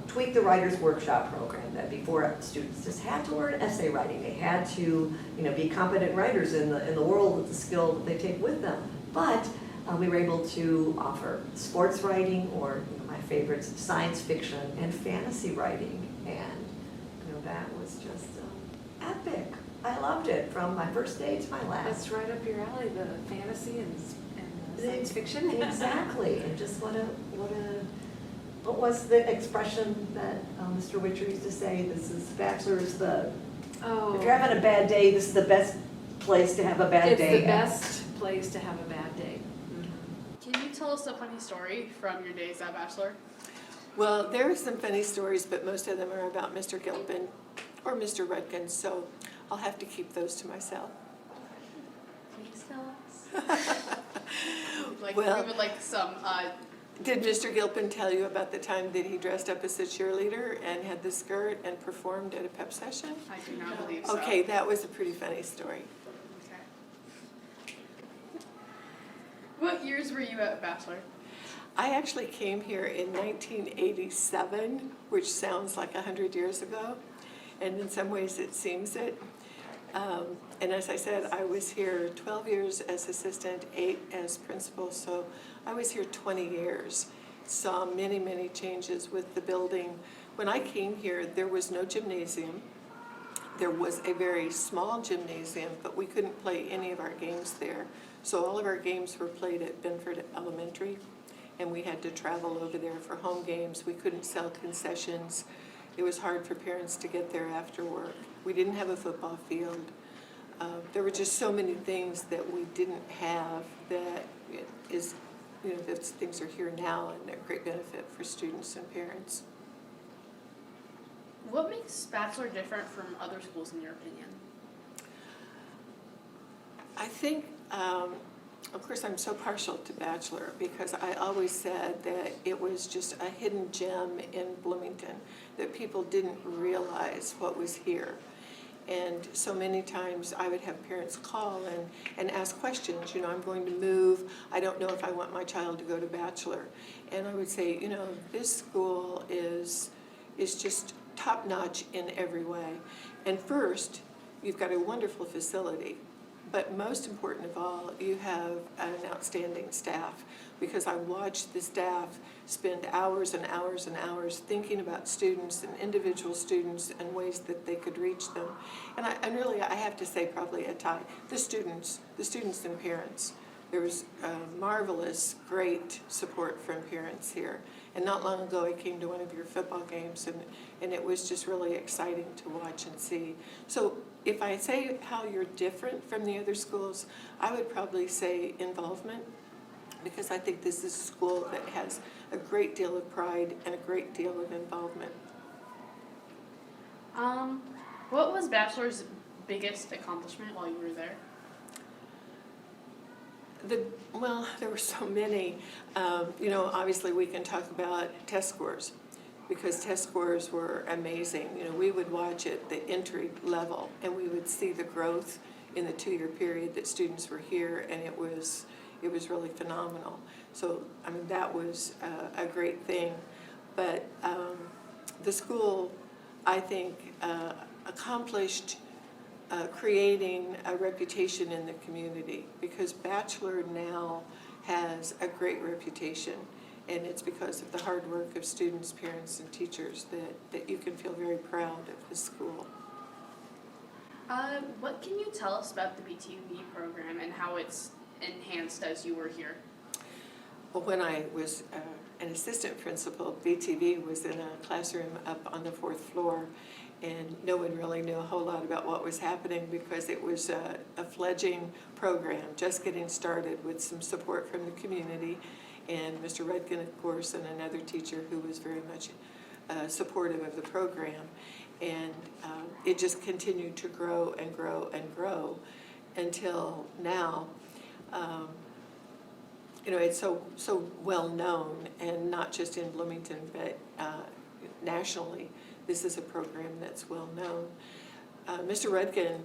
Speaker 16: tweak the Writers Workshop program, that before students just had to learn essay writing. They had to be competent writers in the world with the skill that they take with them. But we were able to offer sports writing, or my favorites, science fiction and fantasy writing. And that was just epic. I loved it from my first day to my last.
Speaker 14: That's right up your alley, the fantasy and science fiction.
Speaker 16: Exactly. And just what was the expression that Mr. Witcher used to say? Batchelor is if you're having a bad day, this is the best place to have a bad day.
Speaker 14: It's the best place to have a bad day.
Speaker 10: Can you tell us a funny story from your days at Batchelor?
Speaker 13: Well, there are some funny stories, but most of them are about Mr. Gilpin or Mr. Rudkin, so I'll have to keep those to myself.
Speaker 10: Please tell us. We would like some.
Speaker 13: Did Mr. Gilpin tell you about the time that he dressed up as a cheerleader and had the skirt and performed at a pep session?
Speaker 10: I do not believe so.
Speaker 13: Okay, that was a pretty funny story.
Speaker 10: Okay. What years were you at Batchelor?
Speaker 13: I actually came here in 1987, which sounds like 100 years ago, and in some ways it seems it. And as I said, I was here 12 years as assistant, 8 as principal, so I was here 20 years. Saw many, many changes with the building. When I came here, there was no gymnasium. There was a very small gymnasium, but we couldn't play any of our games there. So all of our games were played at Benford Elementary, and we had to travel over there for home games. We couldn't sell concessions. It was hard for parents to get there after work. We didn't have a football field. There were just so many things that we didn't have that is, those things are here now, and they're a great benefit for students and parents.
Speaker 10: What makes Batchelor different from other schools in your opinion?
Speaker 13: I think, of course, I'm so partial to Batchelor because I always said that it was just a hidden gem in Bloomington, that people didn't realize what was here. And so many times I would have parents call and ask questions. I'm going to move. I don't know if I want my child to go to Batchelor. And I would say, this school is just top-notch in every way. And first, you've got a wonderful facility. But most important of all, you have an outstanding staff, because I watched the staff spend hours and hours and hours thinking about students and individual students and ways that they could reach them. And I have to say probably a tie, the students and parents. There was marvelous, great support from parents here. And not long ago, I came to one of your football games, and it was just really exciting to watch and see. So if I say how you're different from the other schools, I would probably say involvement, because I think this is a school that has a great deal of pride and a great deal of involvement.
Speaker 10: What was Batchelor's biggest accomplishment while you were there?
Speaker 13: Well, there were so many. Obviously we can talk about test scores, because test scores were amazing. We would watch at the entry level, and we would see the growth in the 2-year period that students were here, and it was really phenomenal. So, that was a great thing. But the school, I think, accomplished creating a reputation in the community, because Batchelor now has a great reputation, and it's because of the hard work of students, parents, and teachers that you can feel very proud of the school.
Speaker 10: What can you tell us about the BTV program and how it's enhanced as you were here?
Speaker 13: Well, when I was an assistant principal, BTV was in a classroom up on the 4th floor, and no one really knew a whole lot about what was happening, because it was a fledgling program, just getting started, with some support from the community, and Mr. Redkin, of course, and another teacher who was very much supportive of the program. And it just continued to grow and grow and grow until now. It's so well known, and not just in Bloomington, but nationally. This is a program that's well known. Mr. Redkin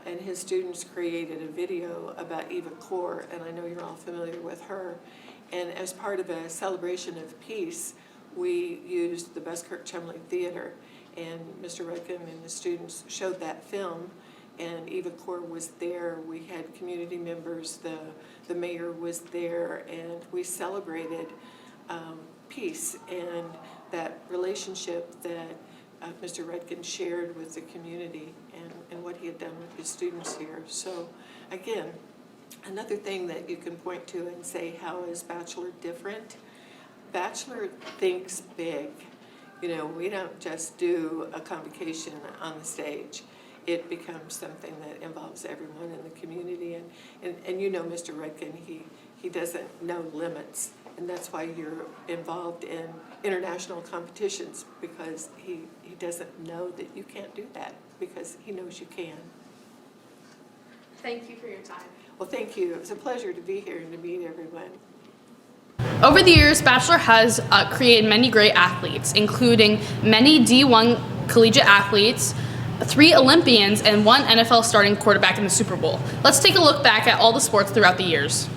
Speaker 13: and his students created a video about Eva Kor, and I know you're all familiar with her. And as part of a celebration of peace, we used the Buskirk-Chumley Theater, and Mr. Redkin and the students showed that film, and Eva Kor was there. We had community members, the mayor was there, and we celebrated peace and that relationship that Mr. Redkin shared with the community, and what he had done with his students here. So again, another thing that you can point to and say, how is Batchelor different? Batchelor thinks big. We don't just do a convocation on the stage. It becomes something that involves everyone in the community. And Mr. Redkin, he doesn't know limits. And that's why you're involved in international competitions, because he doesn't know that you can't do that, because he knows you can.
Speaker 10: Thank you for your time.
Speaker 13: Well, thank you. It was a pleasure to be here and to meet everyone.
Speaker 10: Over the years, Batchelor has created many great athletes, including many D1 collegiate athletes, 3 Olympians, and 1 NFL starting quarterback in the Super Bowl. Let's take a look back at all the sports throughout the years.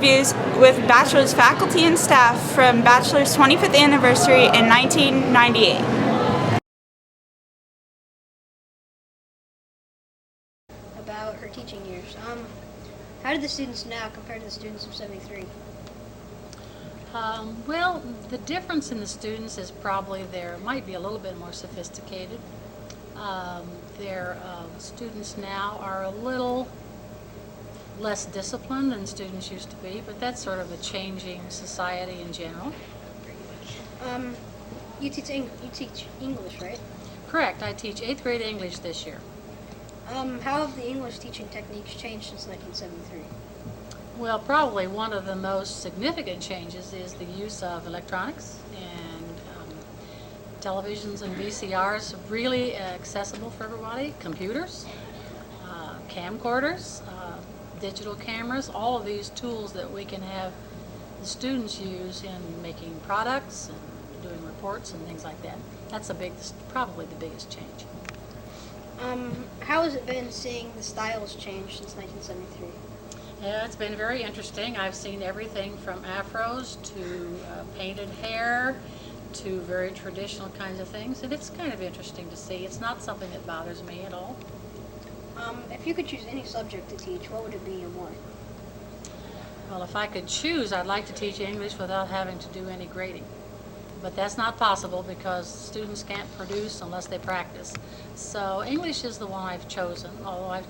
Speaker 18: interviews with Batchelor's faculty and staff from Batchelor's 25th anniversary in 1998.
Speaker 3: About her teaching years. How did the students now compare to the students of '73?
Speaker 19: Well, the difference in the students is probably they might be a little bit more sophisticated. Their students now are a little less disciplined than students used to be, but that's sort of a changing society in general.
Speaker 3: You teach English, right?
Speaker 19: Correct. I teach 8th grade English this year.
Speaker 3: How have the English teaching techniques changed since 1973?
Speaker 19: Well, probably one of the most significant changes is the use of electronics and televisions and VCRs, really accessible for everybody, computers, camcorders, digital cameras, all of these tools that we can have the students use in making products and doing reports and things like that. That's probably the biggest change.
Speaker 3: How has it been seeing the styles change since 1973?
Speaker 19: Yeah, it's been very interesting. I've seen everything from afros to painted hair to very traditional kinds of things, and it's kind of interesting to see. It's not something that bothers me at all.
Speaker 3: If you could choose any subject to teach, what would it be and why?
Speaker 19: Well, if I could choose, I'd like to teach English without having to do any grading. But that's not possible because students can't produce unless they practice. So English is the one I've chosen, although I've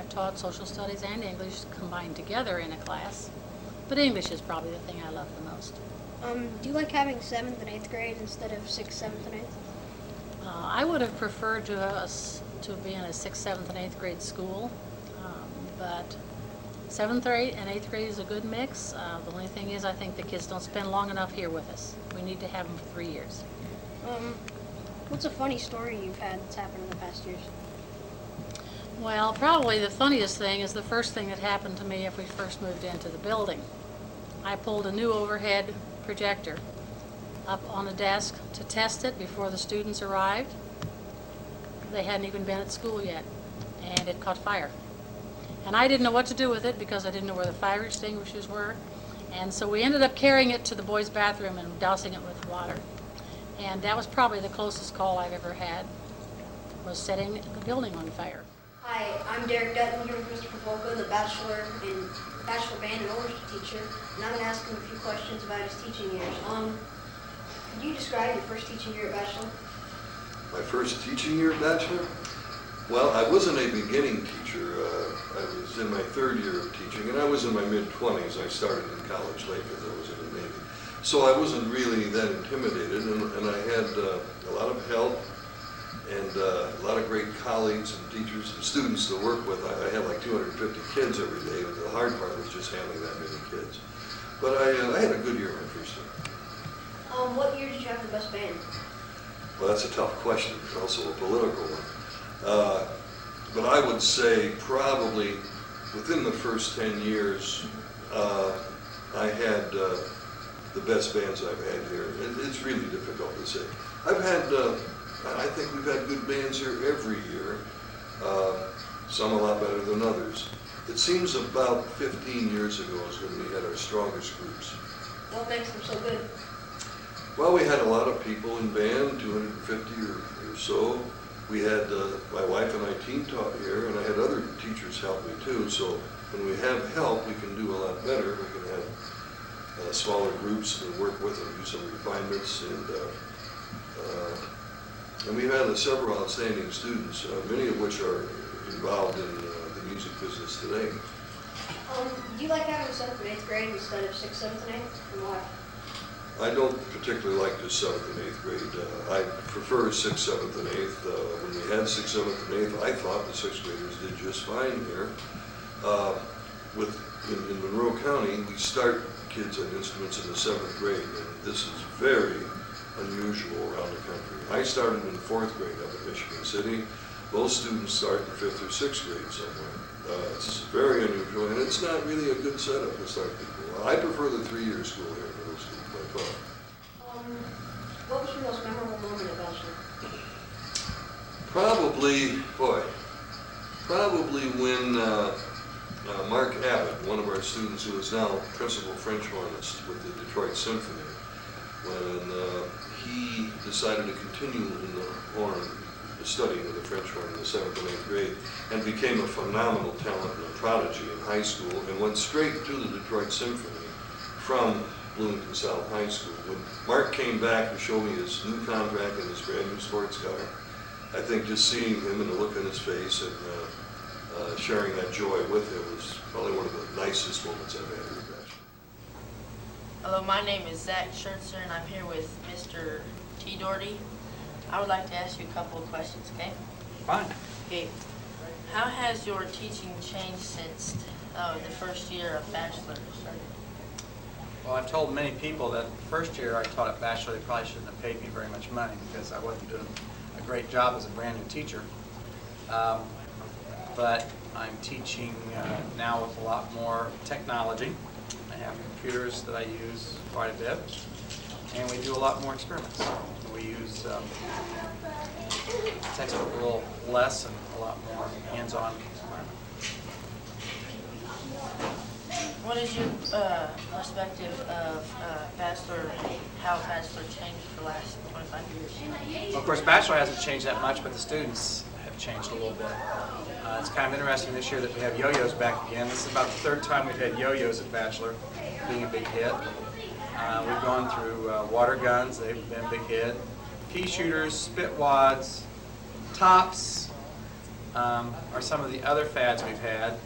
Speaker 19: taught social studies and English combined together in a class. But English is probably the thing I love the most.
Speaker 3: Do you like having 7th and 8th grade instead of 6th, 7th, and 8th?
Speaker 19: I would have preferred to be in a 6th, 7th, and 8th grade school, but 7th grade and 8th grade is a good mix. The only thing is I think the kids don't spend long enough here with us. We need to have them for 3 years.
Speaker 3: What's a funny story you've had that's happened in the past years?
Speaker 19: Well, probably the funniest thing is the first thing that happened to me if we first moved into the building. I pulled a new overhead projector up on a desk to test it before the students arrived. They hadn't even been at school yet, and it caught fire. And I didn't know what to do with it because I didn't know where the fire extinguishers were. And so we ended up carrying it to the boys' bathroom and dousing it with water. And that was probably the closest call I've ever had, was setting the building on fire.
Speaker 3: Hi, I'm Derek Dutton here with Mr. Pavolka, the Bachelor Band and Orchestra teacher, and I'm going to ask him a few questions about his teaching years. Could you describe your first teaching year at Batchelor?
Speaker 20: My first teaching year at Batchelor? Well, I wasn't a beginning teacher. I was in my 3rd year of teaching, and I was in my mid-20s. I started in college late because I was in the Navy. So I wasn't really that intimidated, and I had a lot of help and a lot of great colleagues and teachers and students to work with. I had like 250 kids every day, but the hard part was just handling that many kids. But I had a good year my first year.
Speaker 3: What year did you have the best band?
Speaker 20: Well, that's a tough question. It's also a political one. But I would say probably within the first 10 years, I had the best bands I've had here. It's really difficult to say. I think we've had good bands here every year, some a lot better than others. It seems about 15 years ago is when we had our strongest groups.
Speaker 3: What makes them so good?
Speaker 20: Well, we had a lot of people in band, 250 or so. We had, my wife and I team taught here, and I had other teachers help me too. So when we have help, we can do a lot better. We can have smaller groups to work with and do some refinements. And we've had several outstanding students, many of which are involved in the music business today.
Speaker 3: Do you like having 7th and 8th grade instead of 6th, 7th, and 8th, and why?
Speaker 20: I don't particularly like the 7th and 8th grade. I prefer 6th, 7th, and 8th. When we had 6th, 7th, and 8th, I thought the 6th graders did just fine here. In Monroe County, we start kids on instruments in the 7th grade, and this is very unusual around the country. I started in 4th grade up in Michigan City. Most students start in 5th or 6th grade somewhere. It's very unusual, and it's not really a good setup to start people. I prefer the 3-year school here in middle school by far.
Speaker 3: What was your most memorable moment at Batchelor?
Speaker 20: Probably when Mark Abbott, one of our students who is now principal French hornist with the Detroit Symphony, when he decided to continue in the horn, the study of the French horn in the 7th and 8th grade, and became a phenomenal talent and a prodigy in high school, and went straight to the Detroit Symphony from Bloomington South High School. When Mark came back to show me his new contract and his brand new sports car, I think just seeing him and the look on his face and sharing that joy with him was probably one of the nicest moments I've had here at Batchelor.
Speaker 8: Hello, my name is Zach Schertzer, and I'm here with Mr. T. Doherty. I would like to ask you a couple of questions, okay?
Speaker 9: Fine.
Speaker 8: Okay. How has your teaching changed since the first year of Batchelor started?
Speaker 9: Well, I've told many people that the first year I taught at Batchelor, they probably shouldn't have paid me very much money because I wasn't doing a great job as a brand new teacher. But I'm teaching now with a lot more technology. I have computers that I use quite a bit, and we do a lot more experiments. We use textbook a little less and a lot more hands-on environment.
Speaker 8: What is your perspective of Batchelor, how Batchelor changed for the last 25 years?
Speaker 9: Well, of course, Batchelor hasn't changed that much, but the students have changed a little bit. It's kind of interesting this year that we have yo-yos back again. This is about the third time we've had yo-yos at Batchelor, being a big hit. We've gone through water guns, they've been a big hit. Pea shooters, spit wads, tops are some of the other fads we've had.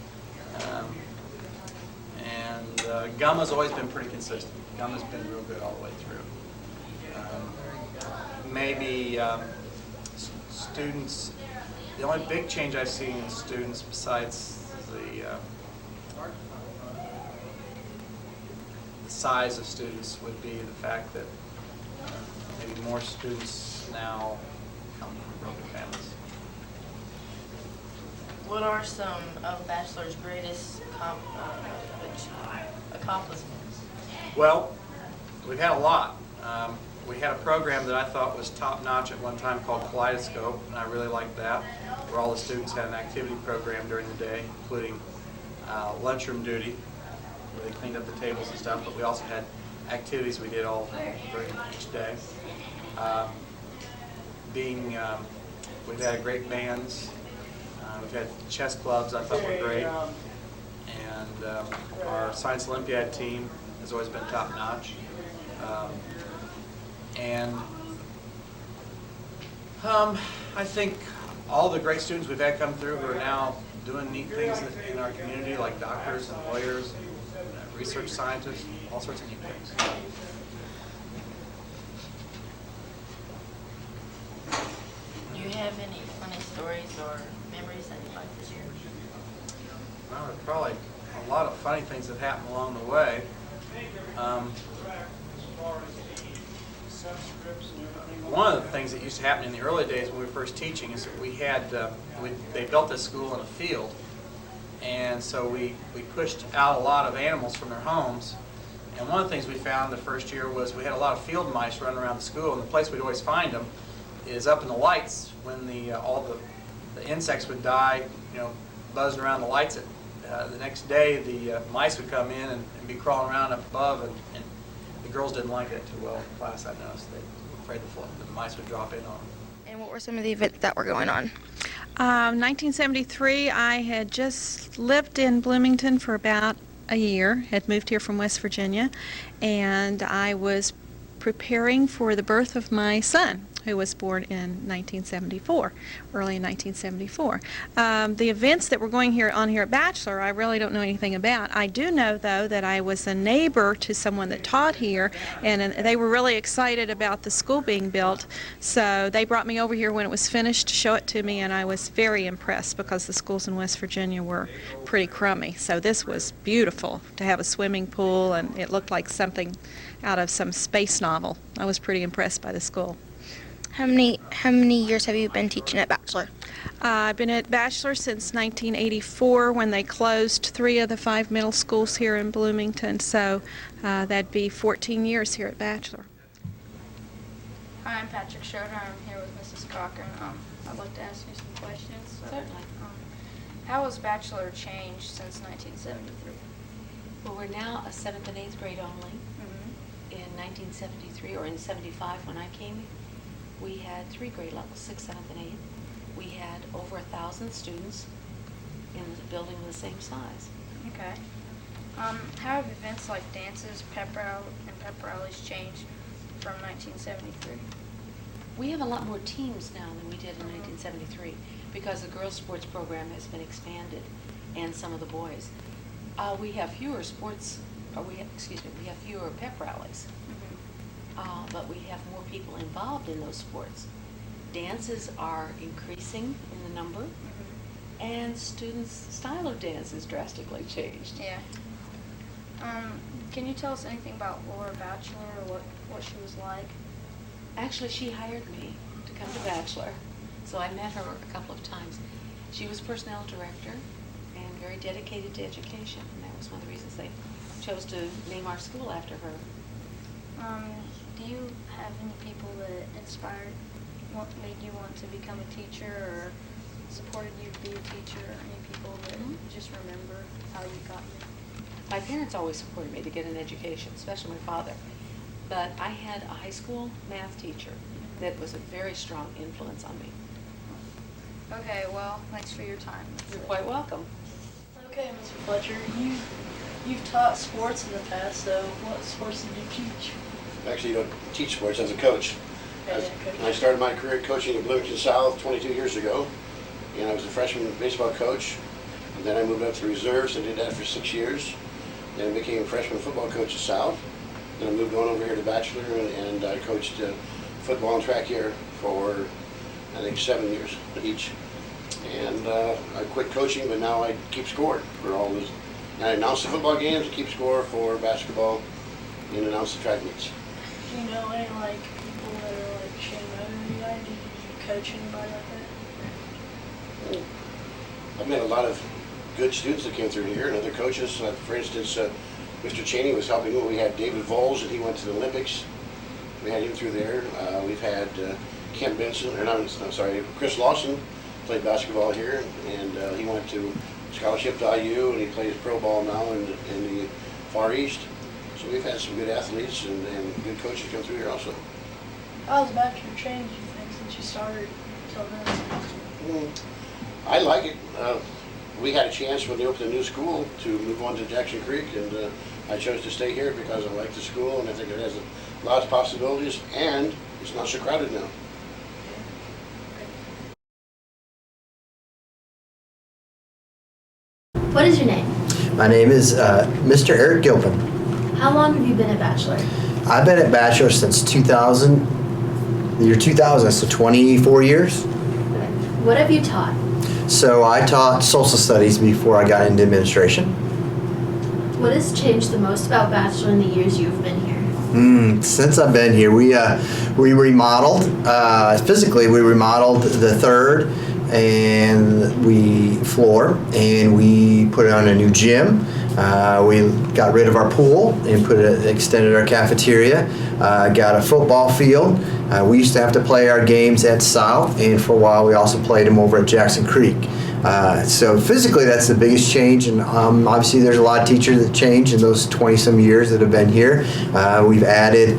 Speaker 9: And gumma's always been pretty consistent. Gumma's been real good all the way through. Maybe students, the only big change I've seen in students besides the size of students would be the fact that maybe more students now come from broken families.
Speaker 8: What are some of Batchelor's greatest accomplishments?
Speaker 9: Well, we've had a lot. We had a program that I thought was top-notch at one time called Kaleidoscope, and I really liked that, where all the students had an activity program during the day, including lunchroom duty, where they cleaned up the tables and stuff, but we also had activities we did all during each day. We've had great bands. We've had chess clubs I thought were great. And our Science Olympiad team has always been top-notch. I think all the great students we've had come through who are now doing neat things in our community, like doctors and lawyers and research scientists, all sorts of neat things.
Speaker 8: Do you have any funny stories or memories that you'd like to share?
Speaker 9: Well, there are probably a lot of funny things that happen along the way. One of the things that used to happen in the early days when we were first teaching is that we had, they built this school in a field, and so we pushed out a lot of animals from their homes. And one of the things we found the first year was we had a lot of field mice running around the school, and the place we'd always find them is up in the lights when all the insects would die, buzzing around the lights. The next day, the mice would come in and be crawling around up above, and the girls didn't like that too well in class, I noticed. They were afraid the mice would drop in on them.
Speaker 21: And what were some of the events that were going on?
Speaker 22: 1973, I had just lived in Bloomington for about a year, had moved here from West Virginia, and I was preparing for the birth of my son, who was born in 1974, early in 1974. The events that were going on here at Batchelor, I really don't know anything about. I do know, though, that I was a neighbor to someone that taught here, and they were really excited about the school being built, so they brought me over here when it was finished to show it to me, and I was very impressed because the schools in West Virginia were pretty crummy. So this was beautiful to have a swimming pool, and it looked like something out of some space novel. I was pretty impressed by the school.
Speaker 21: How many years have you been teaching at Batchelor?
Speaker 22: I've been at Batchelor since 1984 when they closed 3 of the 5 middle schools here in Bloomington, so that'd be 14 years here at Batchelor.
Speaker 5: Hi, I'm Patrick Schroeder. I'm here with Mrs. Crocker. I'd like to ask you some questions.
Speaker 1: How has Batchelor changed since 1973?
Speaker 4: Well, we're now a 7th and 8th grade only. In 1973, or in 75 when I came, we had 3 grade levels, 6th, 7th, and 8th. We had over 1,000 students in the building of the same size.
Speaker 1: Okay. How have events like dances, pep rallies changed from 1973?
Speaker 4: We have a lot more teams now than we did in 1973 because the girls' sports program has been expanded, and some of the boys. We have fewer we have fewer pep rallies, but we have more people involved in those sports. Dances are increasing in the number, and students' style of dance has drastically changed.
Speaker 1: Yeah. Can you tell us anything about Laura Batchelor, or what she was like?
Speaker 4: Actually, she hired me to come to Batchelor, so I met her a couple of times. She was personnel director and very dedicated to education, and that was one of the reasons they chose to name our school after her.
Speaker 1: Do you have any people that made you want to become a teacher, or supported you to be a teacher, or any people that just remember how you got here?
Speaker 4: My parents always supported me to get an education, especially my father. But I had a high school math teacher that was a very strong influence on me.
Speaker 1: Okay, well, thanks for your time.
Speaker 4: You're quite welcome.
Speaker 6: Okay, Mr. Fletcher, you've taught sports in the past, so what sports did you teach?
Speaker 23: Actually, you don't teach sports as a coach. I started my career coaching at Bloomington South 22 years ago, and I was a freshman baseball coach. And then I moved up to the reserves and did that for 6 years. Then I became a freshman football coach at South. Then I moved on over here to Batchelor, and I coached football and track here for, I think, 7 years each. And I quit coaching, but now I keep score for all this. And I announce the football games, keep score for basketball, and announce the track meets.
Speaker 6: Do you know any people that are Shane Motor? Do you coach anybody like that?
Speaker 23: I've met a lot of good students that came through here, and other coaches. For instance, Mr. Cheney was helping me. We had David Voles, and he went to the Olympics. We had him through there. We've had Kent Benson, Chris Lawson played basketball here, and he went to scholarship to IU, and he plays pro ball now in the Far East. So we've had some good athletes and good coaches come through here also.
Speaker 6: How's Batchelor changed, you think, since you started till then?
Speaker 23: I like it. We had a chance when they opened a new school to move on to Jackson Creek, and I chose to stay here because I like the school, and I think it has a lot of possibilities, and it's not so crowded now.
Speaker 5: What is your name?
Speaker 24: My name is Mr. Eric Gilpin.
Speaker 5: How long have you been at Batchelor?
Speaker 24: I've been at Batchelor since 2000, the year 2000, so 24 years.
Speaker 5: What have you taught?
Speaker 24: So I taught social studies before I got into administration.
Speaker 5: What has changed the most about Batchelor in the years you've been here?
Speaker 24: Since I've been here, we remodeled, physically we remodeled the third and floor, and we put on a new gym. We got rid of our pool and extended our cafeteria. Got a football field. We used to have to play our games at South, and for a while we also played them over at Jackson Creek. So physically that's the biggest change, and obviously there's a lot of teachers that changed in those 20-some years that have been here. We've added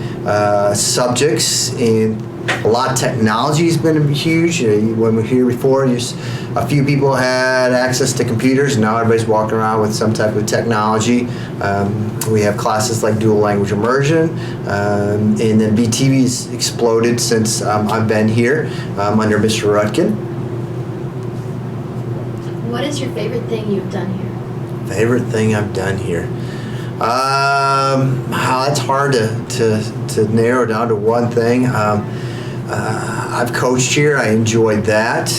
Speaker 24: subjects, and a lot of technology has been huge. When we were here before, just a few people had access to computers, and now everybody's walking around with some type of technology. We have classes like dual language immersion, and then BTV's exploded since I've been here under Mr. Rudkin.
Speaker 5: What is your favorite thing you've done here?
Speaker 24: Favorite thing I've done here? It's hard to narrow down to one thing. I've coached here. I enjoyed that.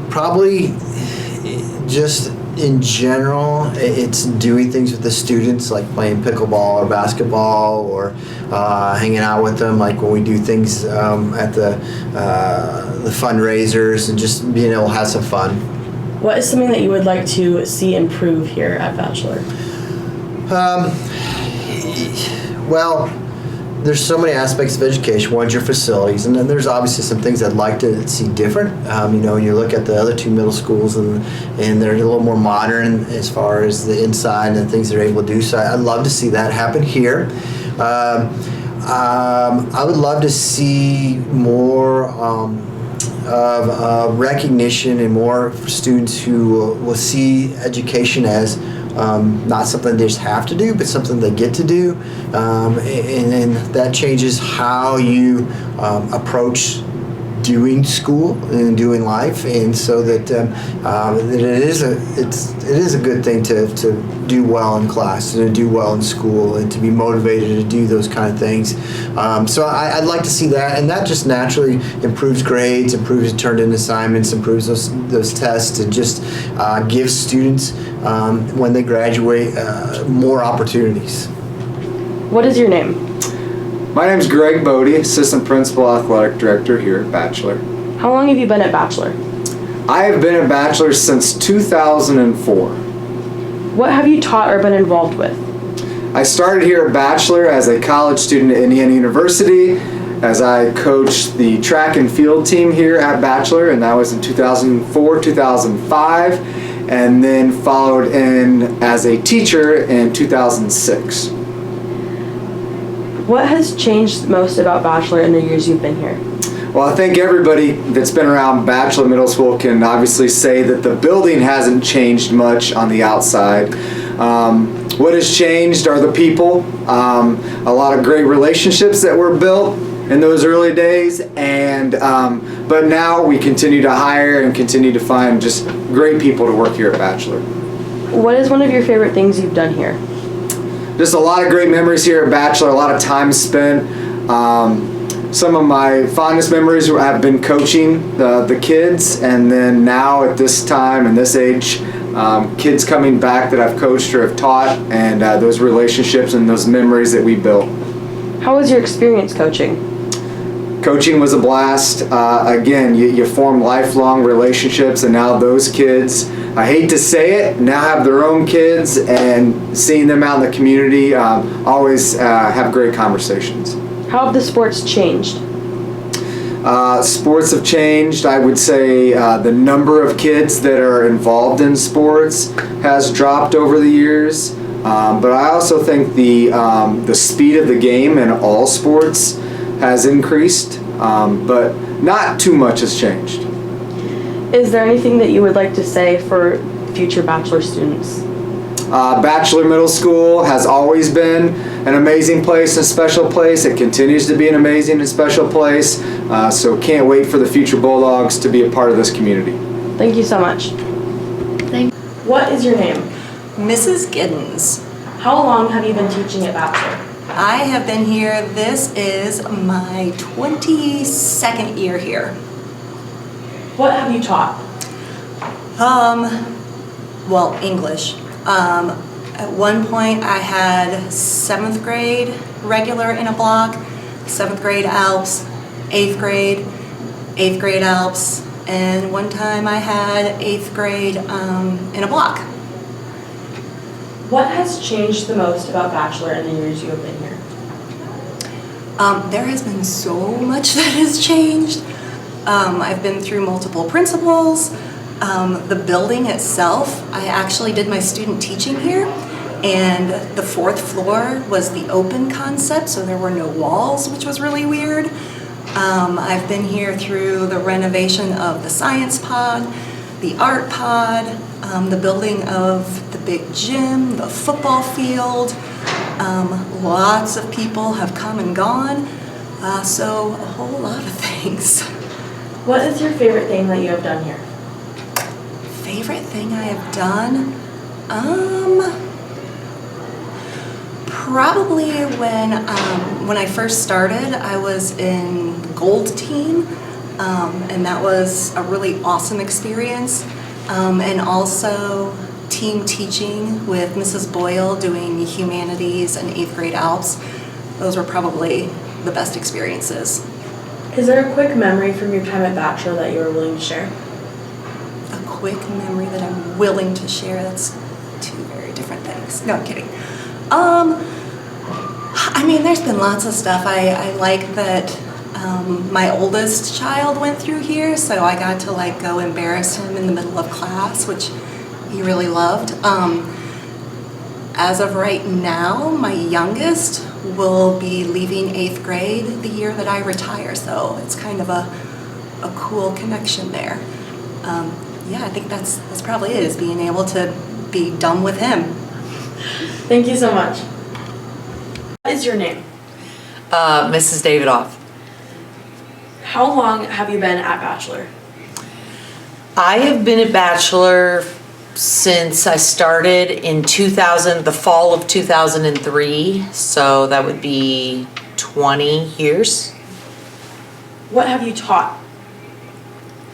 Speaker 24: Probably just in general, it's doing things with the students, like playing pickleball or basketball, or hanging out with them, like when we do things at the fundraisers, and just being able to have some fun.
Speaker 25: What is something that you would like to see improve here at Batchelor?
Speaker 24: Well, there's so many aspects of education. One's your facilities, and then there's obviously some things I'd like to see different. You know, when you look at the other two middle schools, and they're a little more modern as far as the inside and things they're able to do. So I'd love to see that happen here. I would love to see more of recognition and more students who will see education as not something they just have to do, but something they get to do, and that changes how you approach doing school and doing life, and so that it is a good thing to do well in class and to do well in school and to be motivated to do those kind of things. So I'd like to see that, and that just naturally improves grades, improves turned in assignments, improves those tests, and just gives students when they graduate more opportunities.
Speaker 25: What is your name?
Speaker 2: My name is Greg Bodie, Assistant Principal Athletic Director here at Batchelor.
Speaker 25: How long have you been at Batchelor?
Speaker 2: I have been at Batchelor since 2004.
Speaker 25: What have you taught or been involved with?
Speaker 2: I started here at Batchelor as a college student at Indiana University, as I coached the track and field team here at Batchelor, and that was in 2004, 2005, and then followed in as a teacher in 2006.
Speaker 25: What has changed most about Batchelor in the years you've been here?
Speaker 2: Well, I think everybody that's been around Batchelor Middle School can obviously say that the building hasn't changed much on the outside. What has changed are the people. A lot of great relationships that were built in those early days, and but now we continue to hire and continue to find just great people to work here at Batchelor.
Speaker 25: What is one of your favorite things you've done here?
Speaker 2: Just a lot of great memories here at Batchelor, a lot of time spent. Some of my fondest memories have been coaching the kids, and then now at this time and this age, kids coming back that I've coached or have taught, and those relationships and those memories that we built.
Speaker 25: How was your experience coaching?
Speaker 2: Coaching was a blast. Again, you form lifelong relationships, and now those kids, I hate to say it, now have their own kids, and seeing them out in the community, always have great conversations.
Speaker 25: How have the sports changed?
Speaker 2: Sports have changed. I would say the number of kids that are involved in sports has dropped over the years, but I also think the speed of the game in all sports has increased, but not too much has changed.
Speaker 25: Is there anything that you would like to say for future Batchelor students?
Speaker 2: Batchelor Middle School has always been an amazing place, a special place. It continues to be an amazing and special place, so can't wait for the future Bulldogs to be a part of this community.
Speaker 25: Thank you so much. What is your name?
Speaker 7: Mrs. Giddens.
Speaker 25: How long have you been teaching at Batchelor?
Speaker 7: I have been here, this is my 22nd year here.
Speaker 25: What have you taught?
Speaker 7: Well, English. At one point I had 7th grade regular in a block, 7th grade Alps, 8th grade Alps, and one time I had 8th grade in a block.
Speaker 25: What has changed the most about Batchelor in the years you have been here?
Speaker 7: There has been so much that has changed. I've been through multiple principals. The building itself, I actually did my student teaching here, and the 4th floor was the open concept, so there were no walls, which was really weird. I've been here through the renovation of the science pod, the art pod, the building of the big gym, the football field. Lots of people have come and gone, so a whole lot of things.
Speaker 25: What is your favorite thing that you have done here?
Speaker 7: Favorite thing I have done? Probably when I first started, I was in the Gold team, and that was a really awesome experience. And also team teaching with Mrs. Boyle doing humanities and 8th grade Alps. Those were probably the best experiences.
Speaker 25: Is there a quick memory from your time at Batchelor that you are willing to share?
Speaker 7: A quick memory that I'm willing to share? That's two very different things. No, I'm kidding. I I mean, there's been lots of stuff. I like that my oldest child went through here, so I got to like go embarrass him in the middle of class, which he really loved. As of right now, my youngest will be leaving 8th grade the year that I retire, so it's kind of a cool connection there. Yeah, I think that's probably it, is being able to be done with him.
Speaker 25: Thank you so much. What is your name?
Speaker 11: Mrs. Davidoff.
Speaker 25: How long have you been at Batchelor?
Speaker 11: I have been at Batchelor since I started in the fall of 2003, so that would be 20 years.
Speaker 25: What have you taught?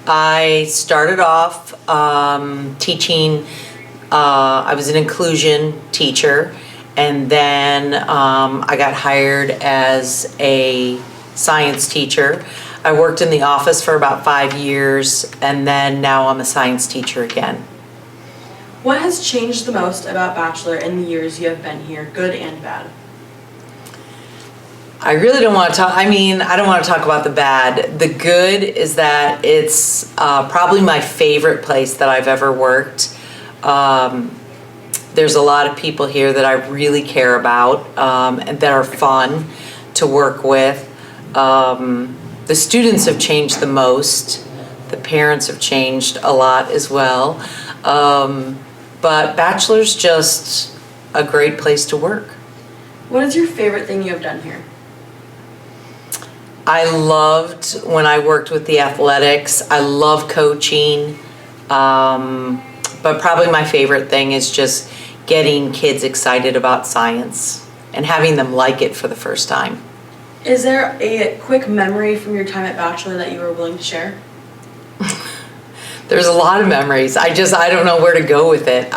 Speaker 11: I started off teaching, I was an inclusion teacher, and then I got hired as a science teacher. I worked in the office for about 5 years, and then now I'm a science teacher again.
Speaker 25: What has changed the most about Batchelor in the years you have been here, good and bad?
Speaker 11: I really don't want to talk, I don't want to talk about the bad. The good is that it's probably my favorite place that I've ever worked. There's a lot of people here that I really care about and that are fun to work with. The students have changed the most. The parents have changed a lot as well. But Batchelor's just a great place to work.
Speaker 25: What is your favorite thing you have done here?
Speaker 11: I loved when I worked with the athletics. I love coaching. But probably my favorite thing is just getting kids excited about science and having them like it for the first time.
Speaker 25: Is there a quick memory from your time at Batchelor that you are willing to share?
Speaker 11: There's a lot of memories. I don't know where to go with it.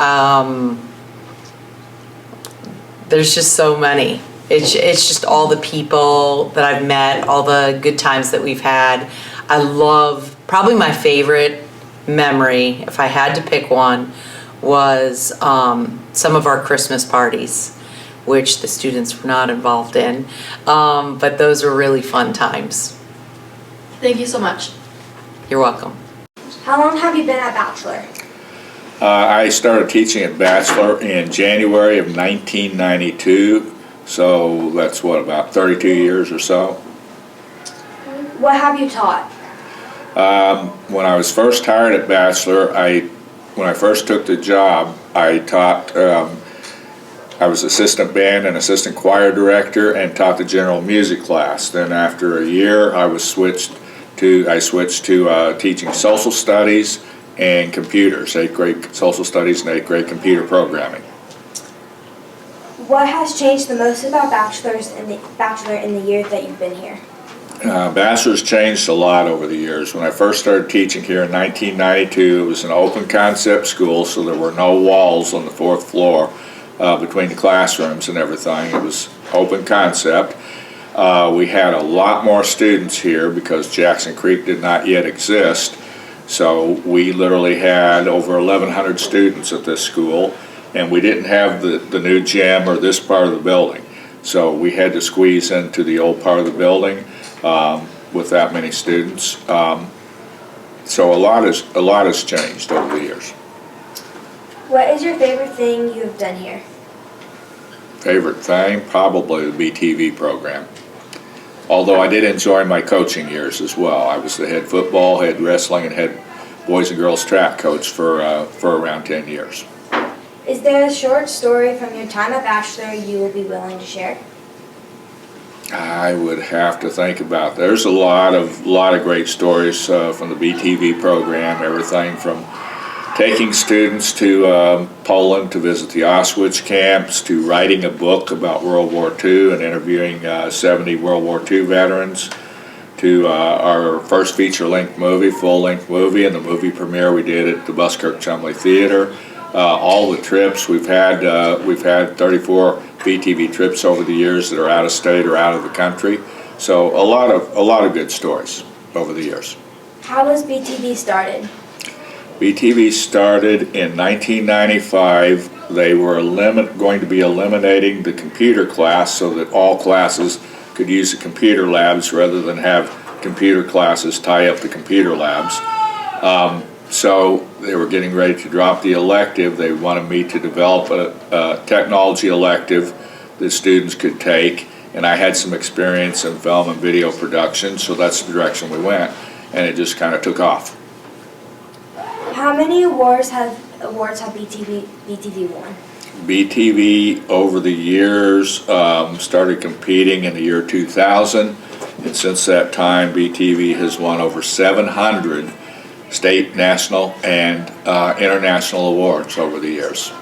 Speaker 11: There's just so many. It's just all the people that I've met, all the good times that we've had. I love, probably my favorite memory, if I had to pick one, was some of our Christmas parties, which the students were not involved in, but those were really fun times.
Speaker 25: Thank you so much.
Speaker 11: You're welcome.
Speaker 3: How long have you been at Batchelor?
Speaker 12: I started teaching at Batchelor in January of 1992, so that's what, about 32 years or so.
Speaker 3: What have you taught?
Speaker 12: When I was first hired at Batchelor, when I first took the job, I taught, I was assistant band and assistant choir director and taught the general music class. Then after a year, I switched to teaching social studies and computers, 8th grade social studies and 8th grade computer programming.
Speaker 3: What has changed the most about Batchelor in the years that you've been here?
Speaker 12: Batchelor's changed a lot over the years. When I first started teaching here in 1992, it was an open concept school, so there were no walls on the 4th floor between the classrooms and everything. It was open concept. We had a lot more students here because Jackson Creek did not yet exist. So we literally had over 1,100 students at this school, and we didn't have the new gym or this part of the building. So we had to squeeze into the old part of the building with that many students. So a lot has changed over the years.
Speaker 3: What is your favorite thing you have done here?
Speaker 12: Favorite thing? Probably the BTV program. Although I did enjoy my coaching years as well. I was the head football, head wrestling, and head boys and girls track coach for around 10 years.
Speaker 3: Is there a short story from your time at Batchelor you will be willing to share?
Speaker 12: I would have to think about. There's a lot of great stories from the BTV program. Everything from taking students to Poland to visit the Auschwitz camps, to writing a book about World War II and interviewing 70 World War II veterans, to our first feature-length movie, full-length movie, and the movie premiere we did at the Buskirk Chumley Theater. All the trips we've had 34 BTV trips over the years that are out of state or out of the country. So a lot of good stories over the years.
Speaker 3: How was BTV started?
Speaker 12: BTV started in 1995 they were going to be eliminating the computer class so that all classes could use the computer labs rather than have computer classes tie up the computer labs. So they were getting ready to drop the elective. They wanted me to develop a technology elective that students could take, and I had some experience in film and video production, so that's the direction we went, and it just kind of took off.
Speaker 21: How many awards have BTV won?
Speaker 12: BTV over the years started competing in the year 2000, and since that time BTV has won over 700 state, national, and international awards over the years.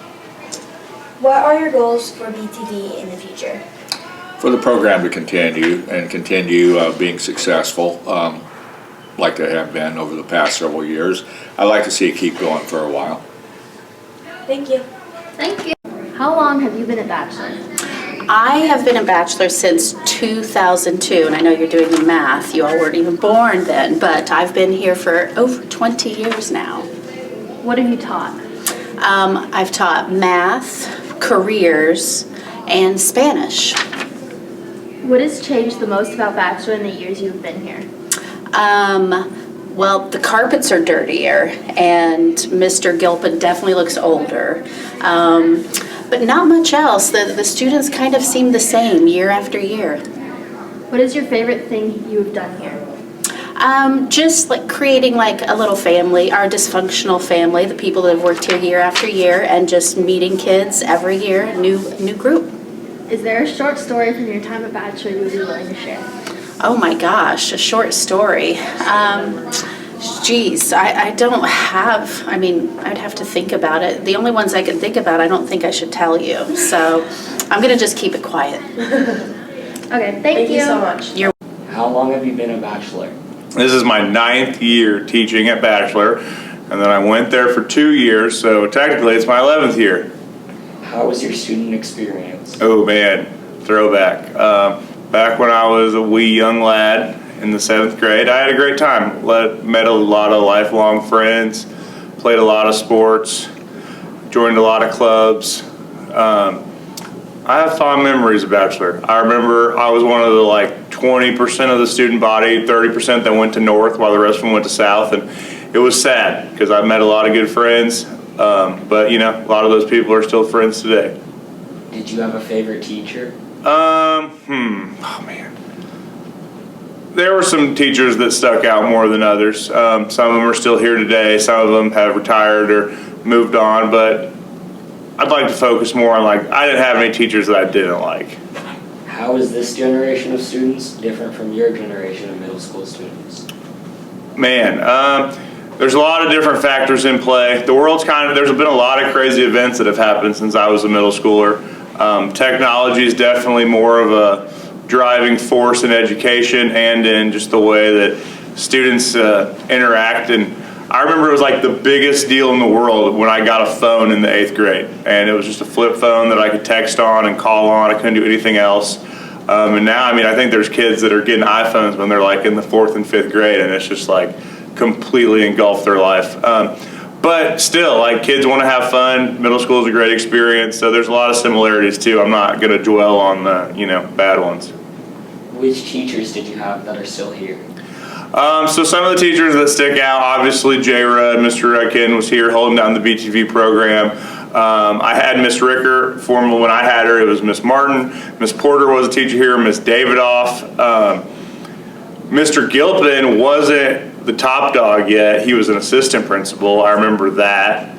Speaker 21: What are your goals for BTV in the future?
Speaker 12: For the program to continue being successful, like they have been over the past several years. I'd like to see it keep going for a while.
Speaker 21: Thank you.
Speaker 5: Thank you. How long have you been a Batchelor?
Speaker 13: I have been a Batchelor since 2002, and I know you're doing the math. You all weren't even born then, but I've been here for over 20 years now.
Speaker 5: What have you taught?
Speaker 13: I've taught math, careers, and Spanish.
Speaker 5: What has changed the most about Batchelor in the years you've been here?
Speaker 13: Well, the carpets are dirtier, and Mr. Gilpin definitely looks older. But not much else. The students kind of seem the same year after year.
Speaker 5: What is your favorite thing you've done here?
Speaker 13: Just like creating like a little family, our dysfunctional family, the people that have worked here year after year, and just meeting kids every year, a new group.
Speaker 5: Is there a short story from your time at Batchelor you would be willing to share?
Speaker 13: Oh my gosh, a short story. Geez, I don't have, I'd have to think about it. The only ones I can think about, I don't think I should tell you. So I'm going to just keep it quiet.
Speaker 5: Okay, thank you
Speaker 13: so much.
Speaker 14: How long have you been a Batchelor?
Speaker 15: This is my 9th year teaching at Batchelor, and then I went there for 2 years, so technically it's my 11th year.
Speaker 14: How was your student experience?
Speaker 15: Oh man, throwback. Back when I was a wee young lad in the 7th grade, I had a great time. Met a lot of lifelong friends, played a lot of sports, joined a lot of clubs. I have fond memories of Batchelor. I remember I was one of the 20% of the student body, 30% that went to North while the rest of them went to South, and it was sad because I met a lot of good friends, but a lot of those people are still friends today.
Speaker 14: Did you have a favorite teacher?
Speaker 15: Oh man. There were some teachers that stuck out more than others. Some of them are still here today, some of them have retired or moved on, but I'd like to focus more on I didn't have any teachers that I didn't like.
Speaker 14: How is this generation of students different from your generation of middle school students?
Speaker 15: Man, there's a lot of different factors in play. The world's there's been a lot of crazy events that have happened since I was a middle schooler. Technology is definitely more of a driving force in education and in just the way that students interact. And I remember it was the biggest deal in the world when I got a phone in the 8th grade, and it was just a flip phone that I could text on and call on. I couldn't do anything else. And now, I think there's kids that are getting iPhones when they're in the 4th and 5th grade, and it's just completely engulfed their life. But still, kids want to have fun. Middle school is a great experience, so there's a lot of similarities too. I'm not going to dwell on the bad ones.
Speaker 14: Which teachers did you have that are still here?
Speaker 15: So some of the teachers that stick out, obviously J. Rudd, Mr. Rudkin was here holding down the BTV program. I had Miss Ricker, formerly when I had her, it was Miss Martin. Miss Porter was a teacher here, Miss Davidoff. Mr. Gilpin wasn't the top dog yet. He was an assistant principal. I remember that.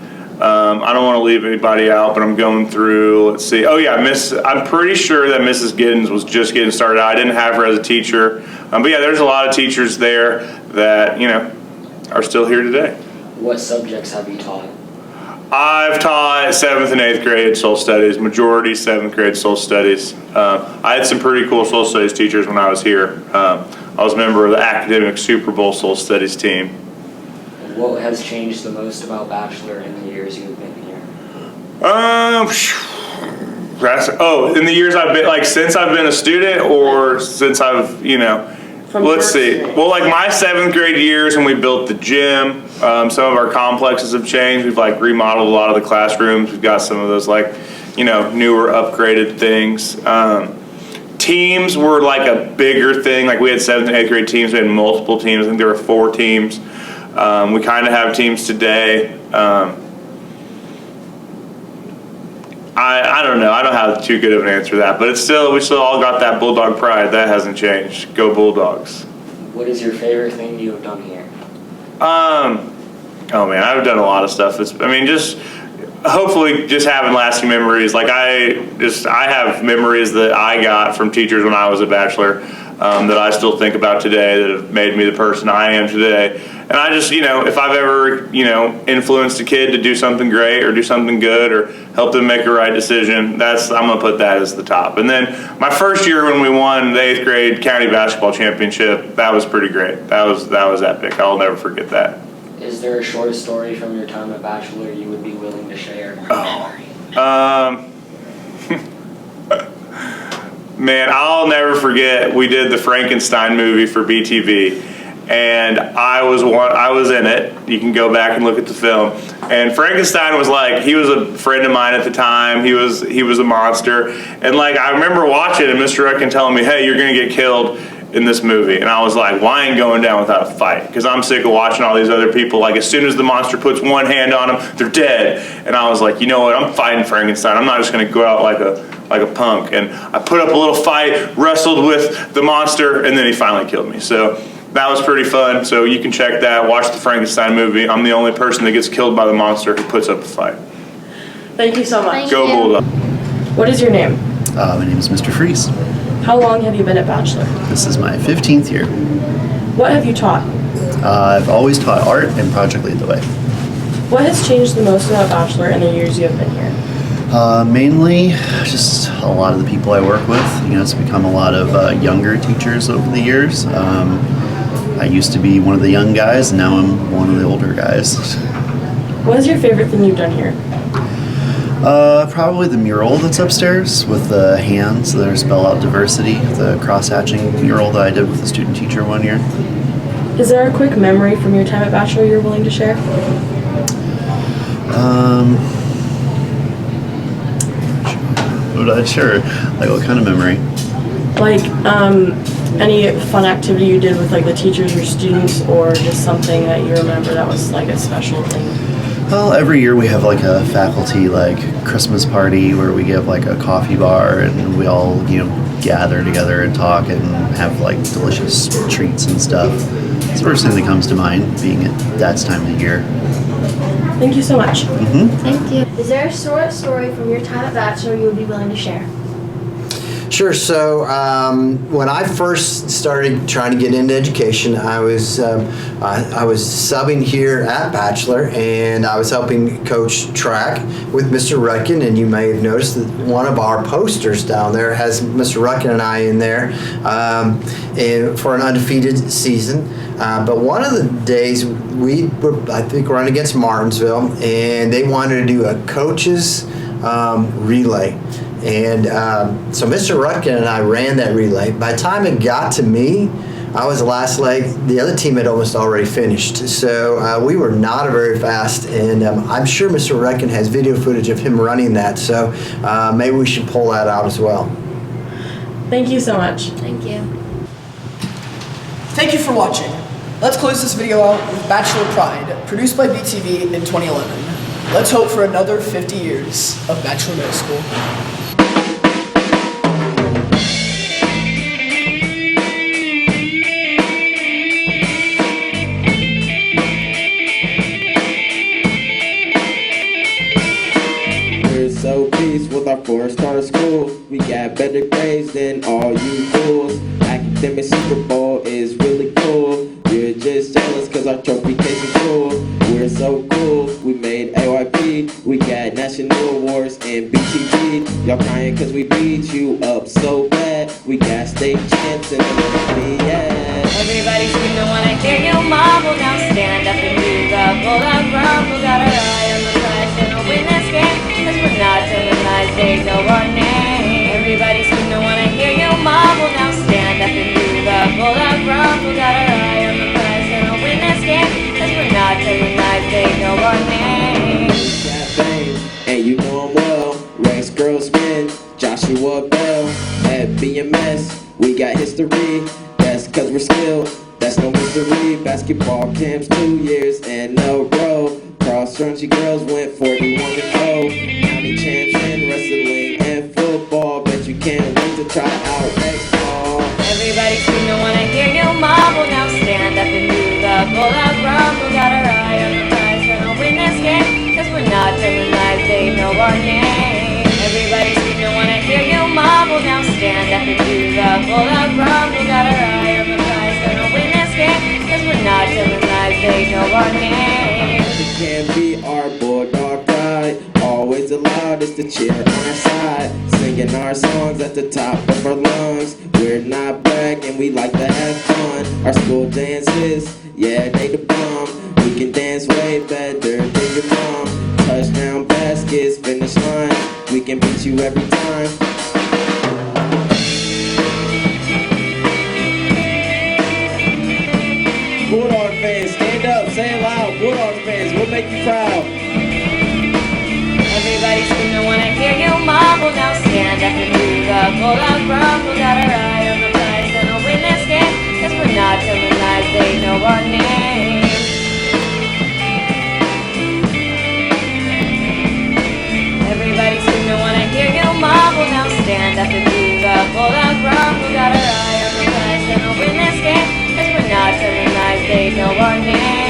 Speaker 15: I don't want to leave anybody out, but I'm going through, let's see. Oh yeah, I'm pretty sure that Mrs. Giddens was just getting started out. I didn't have her as a teacher. But yeah, there's a lot of teachers there that, are still here today.
Speaker 14: What subjects have you taught?
Speaker 15: I've taught 7th and 8th grade social studies, majority 7th grade social studies. I had some pretty cool social studies teachers when I was here. I was a member of the academic Super Bowl social studies team.
Speaker 14: What has changed the most about Batchelor in the years you've been here?
Speaker 15: In the years I've been, since I've been a student, or since I've,
Speaker 25: From
Speaker 15: Let's
Speaker 25: your
Speaker 15: see.
Speaker 25: experience.
Speaker 15: Well, like my 7th grade years when we built the gym, some of our complexes have changed. We've like remodeled a lot of the classrooms. We've got some of those like, newer upgraded things. Teams were like a bigger thing. Like we had 7th and 8th grade teams. We had multiple teams. I think there were 4 teams. We kind of have teams today. I don't know. I don't have too good of an answer to that, but we still all got that Bulldog pride. That hasn't changed. Go Bulldogs.
Speaker 14: What is your favorite thing you have done here?
Speaker 15: Oh man, I've done a lot of stuff. Just hopefully just having lasting memories. Like I have memories that I got from teachers when I was a bachelor that I still think about today that have made me the person I am today. And I just, if I've ever, influenced a kid to do something great or do something good or help them make a right decision, I'm going to put that as the top. And then my first year when we won the 8th grade county basketball championship, that was pretty great. That was epic. I'll never forget that.
Speaker 14: Is there a short story from your time at Batchelor you would be willing to share?
Speaker 15: Man, I'll never forget, we did the Frankenstein movie for BTV, and I was in it. You can go back and look at the film. And Frankenstein was he was a friend of mine at the time. He was a monster. And I remember watching and Mr. Ruckin telling me, hey, you're gonna get killed in this movie. And I was like, well, I ain't going down without a fight, because I'm sick of watching all these other people. As soon as the monster puts one hand on them, they're dead. And I was like, you know what, I'm fighting Frankenstein. I'm not just gonna go out like a punk. And I put up a little fight, wrestled with the monster, and then he finally killed me. So that was pretty fun. So you can check that, watch the Frankenstein movie. I'm the only person that gets killed by the monster who puts up a fight.
Speaker 25: Thank you so much.
Speaker 15: Go Bulldog.
Speaker 25: What is your name?
Speaker 10: My name is Mr. Freeze.
Speaker 25: How long have you been at Batchelor?
Speaker 10: This is my 15th year.
Speaker 25: What have you taught?
Speaker 10: I've always taught art and Project Lead the Way.
Speaker 25: What has changed the most about Batchelor in the years you have been here?
Speaker 10: Mainly just a lot of the people I work with. It's become a lot of younger teachers over the years. I used to be one of the young guys, and now I'm one of the older guys.
Speaker 25: What is your favorite thing you've done here?
Speaker 10: Probably the mural that's upstairs with the hands that spell out diversity, the cross-hatching mural that I did with a student teacher one year.
Speaker 25: Is there a quick memory from your time at Batchelor you're willing to share?
Speaker 10: Sure. What kind of memory?
Speaker 25: Any fun activity you did with the teachers or students, or just something that you remember that was a special thing?
Speaker 10: Well, every year we have a faculty Christmas party where we give a coffee bar and we all gather together and talk and have delicious treats and stuff. It's the first thing that comes to mind, being at that time of the year.
Speaker 25: Thank you so much.
Speaker 5: Thank you. Is there a short story from your time at Batchelor you would be willing to share?
Speaker 24: Sure. So when I first started trying to get into education, I was subbing here at Batchelor, and I was helping coach track with Mr. Ruckin. And you may have noticed that one of our posters down there has Mr. Ruckin and I in there, and for an undefeated season. But one of the days we were, I think, running against Martinsville, and they wanted to do a coach's relay. And so Mr. Ruckin and I ran that relay. By the time it got to me, I was the last leg. The other team had almost already finished. So we were not very fast. And I'm sure Mr. Ruckin has video footage of him running that. So maybe we should pull that out as well.
Speaker 25: Thank you so much.
Speaker 5: Thank you.
Speaker 16: Thank you for watching. Let's close this video out with Batchelor Pride, produced by BTV in 2011. Let's hope for another 50 years of Batchelor Middle School.
Speaker 17: We're so pleased with our 4-star school. We got better grades than all you fools. Academic Super Bowl is really cool. You're just jealous cause our trophy case is full. We're so cool, we made AYP. We got national awards and BTG. Y'all crying cause we beat you up so bad. We got state champs in the yeah.
Speaker 18: Everybody screaming when I hear you mumble. Now stand up and move up. Hold on, grumble. Got our eye on the prize and we'll win this game. Cause we're not telling lies, they know our name. Everybody screaming when I hear you mumble. Now stand up and move up. Hold on, Bulldog Rumble got our eye on the prize, gonna win this game, cause we're not telling lies, they know our name.
Speaker 17: Got fame, and you know him well. Rex Grossman, Joshua Bell. At BMS, we got history. That's cause we're skilled, that's no mystery. Basketball camps 2 years in a row. Cross country girls went 41-0. County champs in wrestling and football. Bet you can't wait to try out Rex ball.
Speaker 18: Everybody scream, don't wanna hear you mumble. Now stand up and do the Bulldog Rumble. Got our eye on the prize, gonna win this game, cause we're not telling lies, they know our name. Everybody scream, don't wanna hear you mumble. Now stand up and do the Bulldog Rumble. Got our eye on the prize, gonna win this game, cause we're not telling lies, they know our name.
Speaker 17: It can't be our bulldog pride. Always the loudest to cheer on our side. Singing our songs at the top of our lungs. We're not bragging, we like to have fun. Our school dances, yeah, they the bomb. We can dance way better than your mom. Touchdown baskets, finish line. We can beat you every time. Bulldog fans, stand up, say it loud. Bulldog fans, we'll make you proud.
Speaker 18: Everybody scream, don't wanna hear you mumble. Now stand up and do the Bulldog Rumble. Got our eye on the prize, gonna win this game, cause we're not telling lies, they know our name. Everybody scream, don't wanna hear you mumble. Now stand up and do the Bulldog Rumble. Got our eye on the prize, gonna win this game, cause we're not telling lies, they know our name.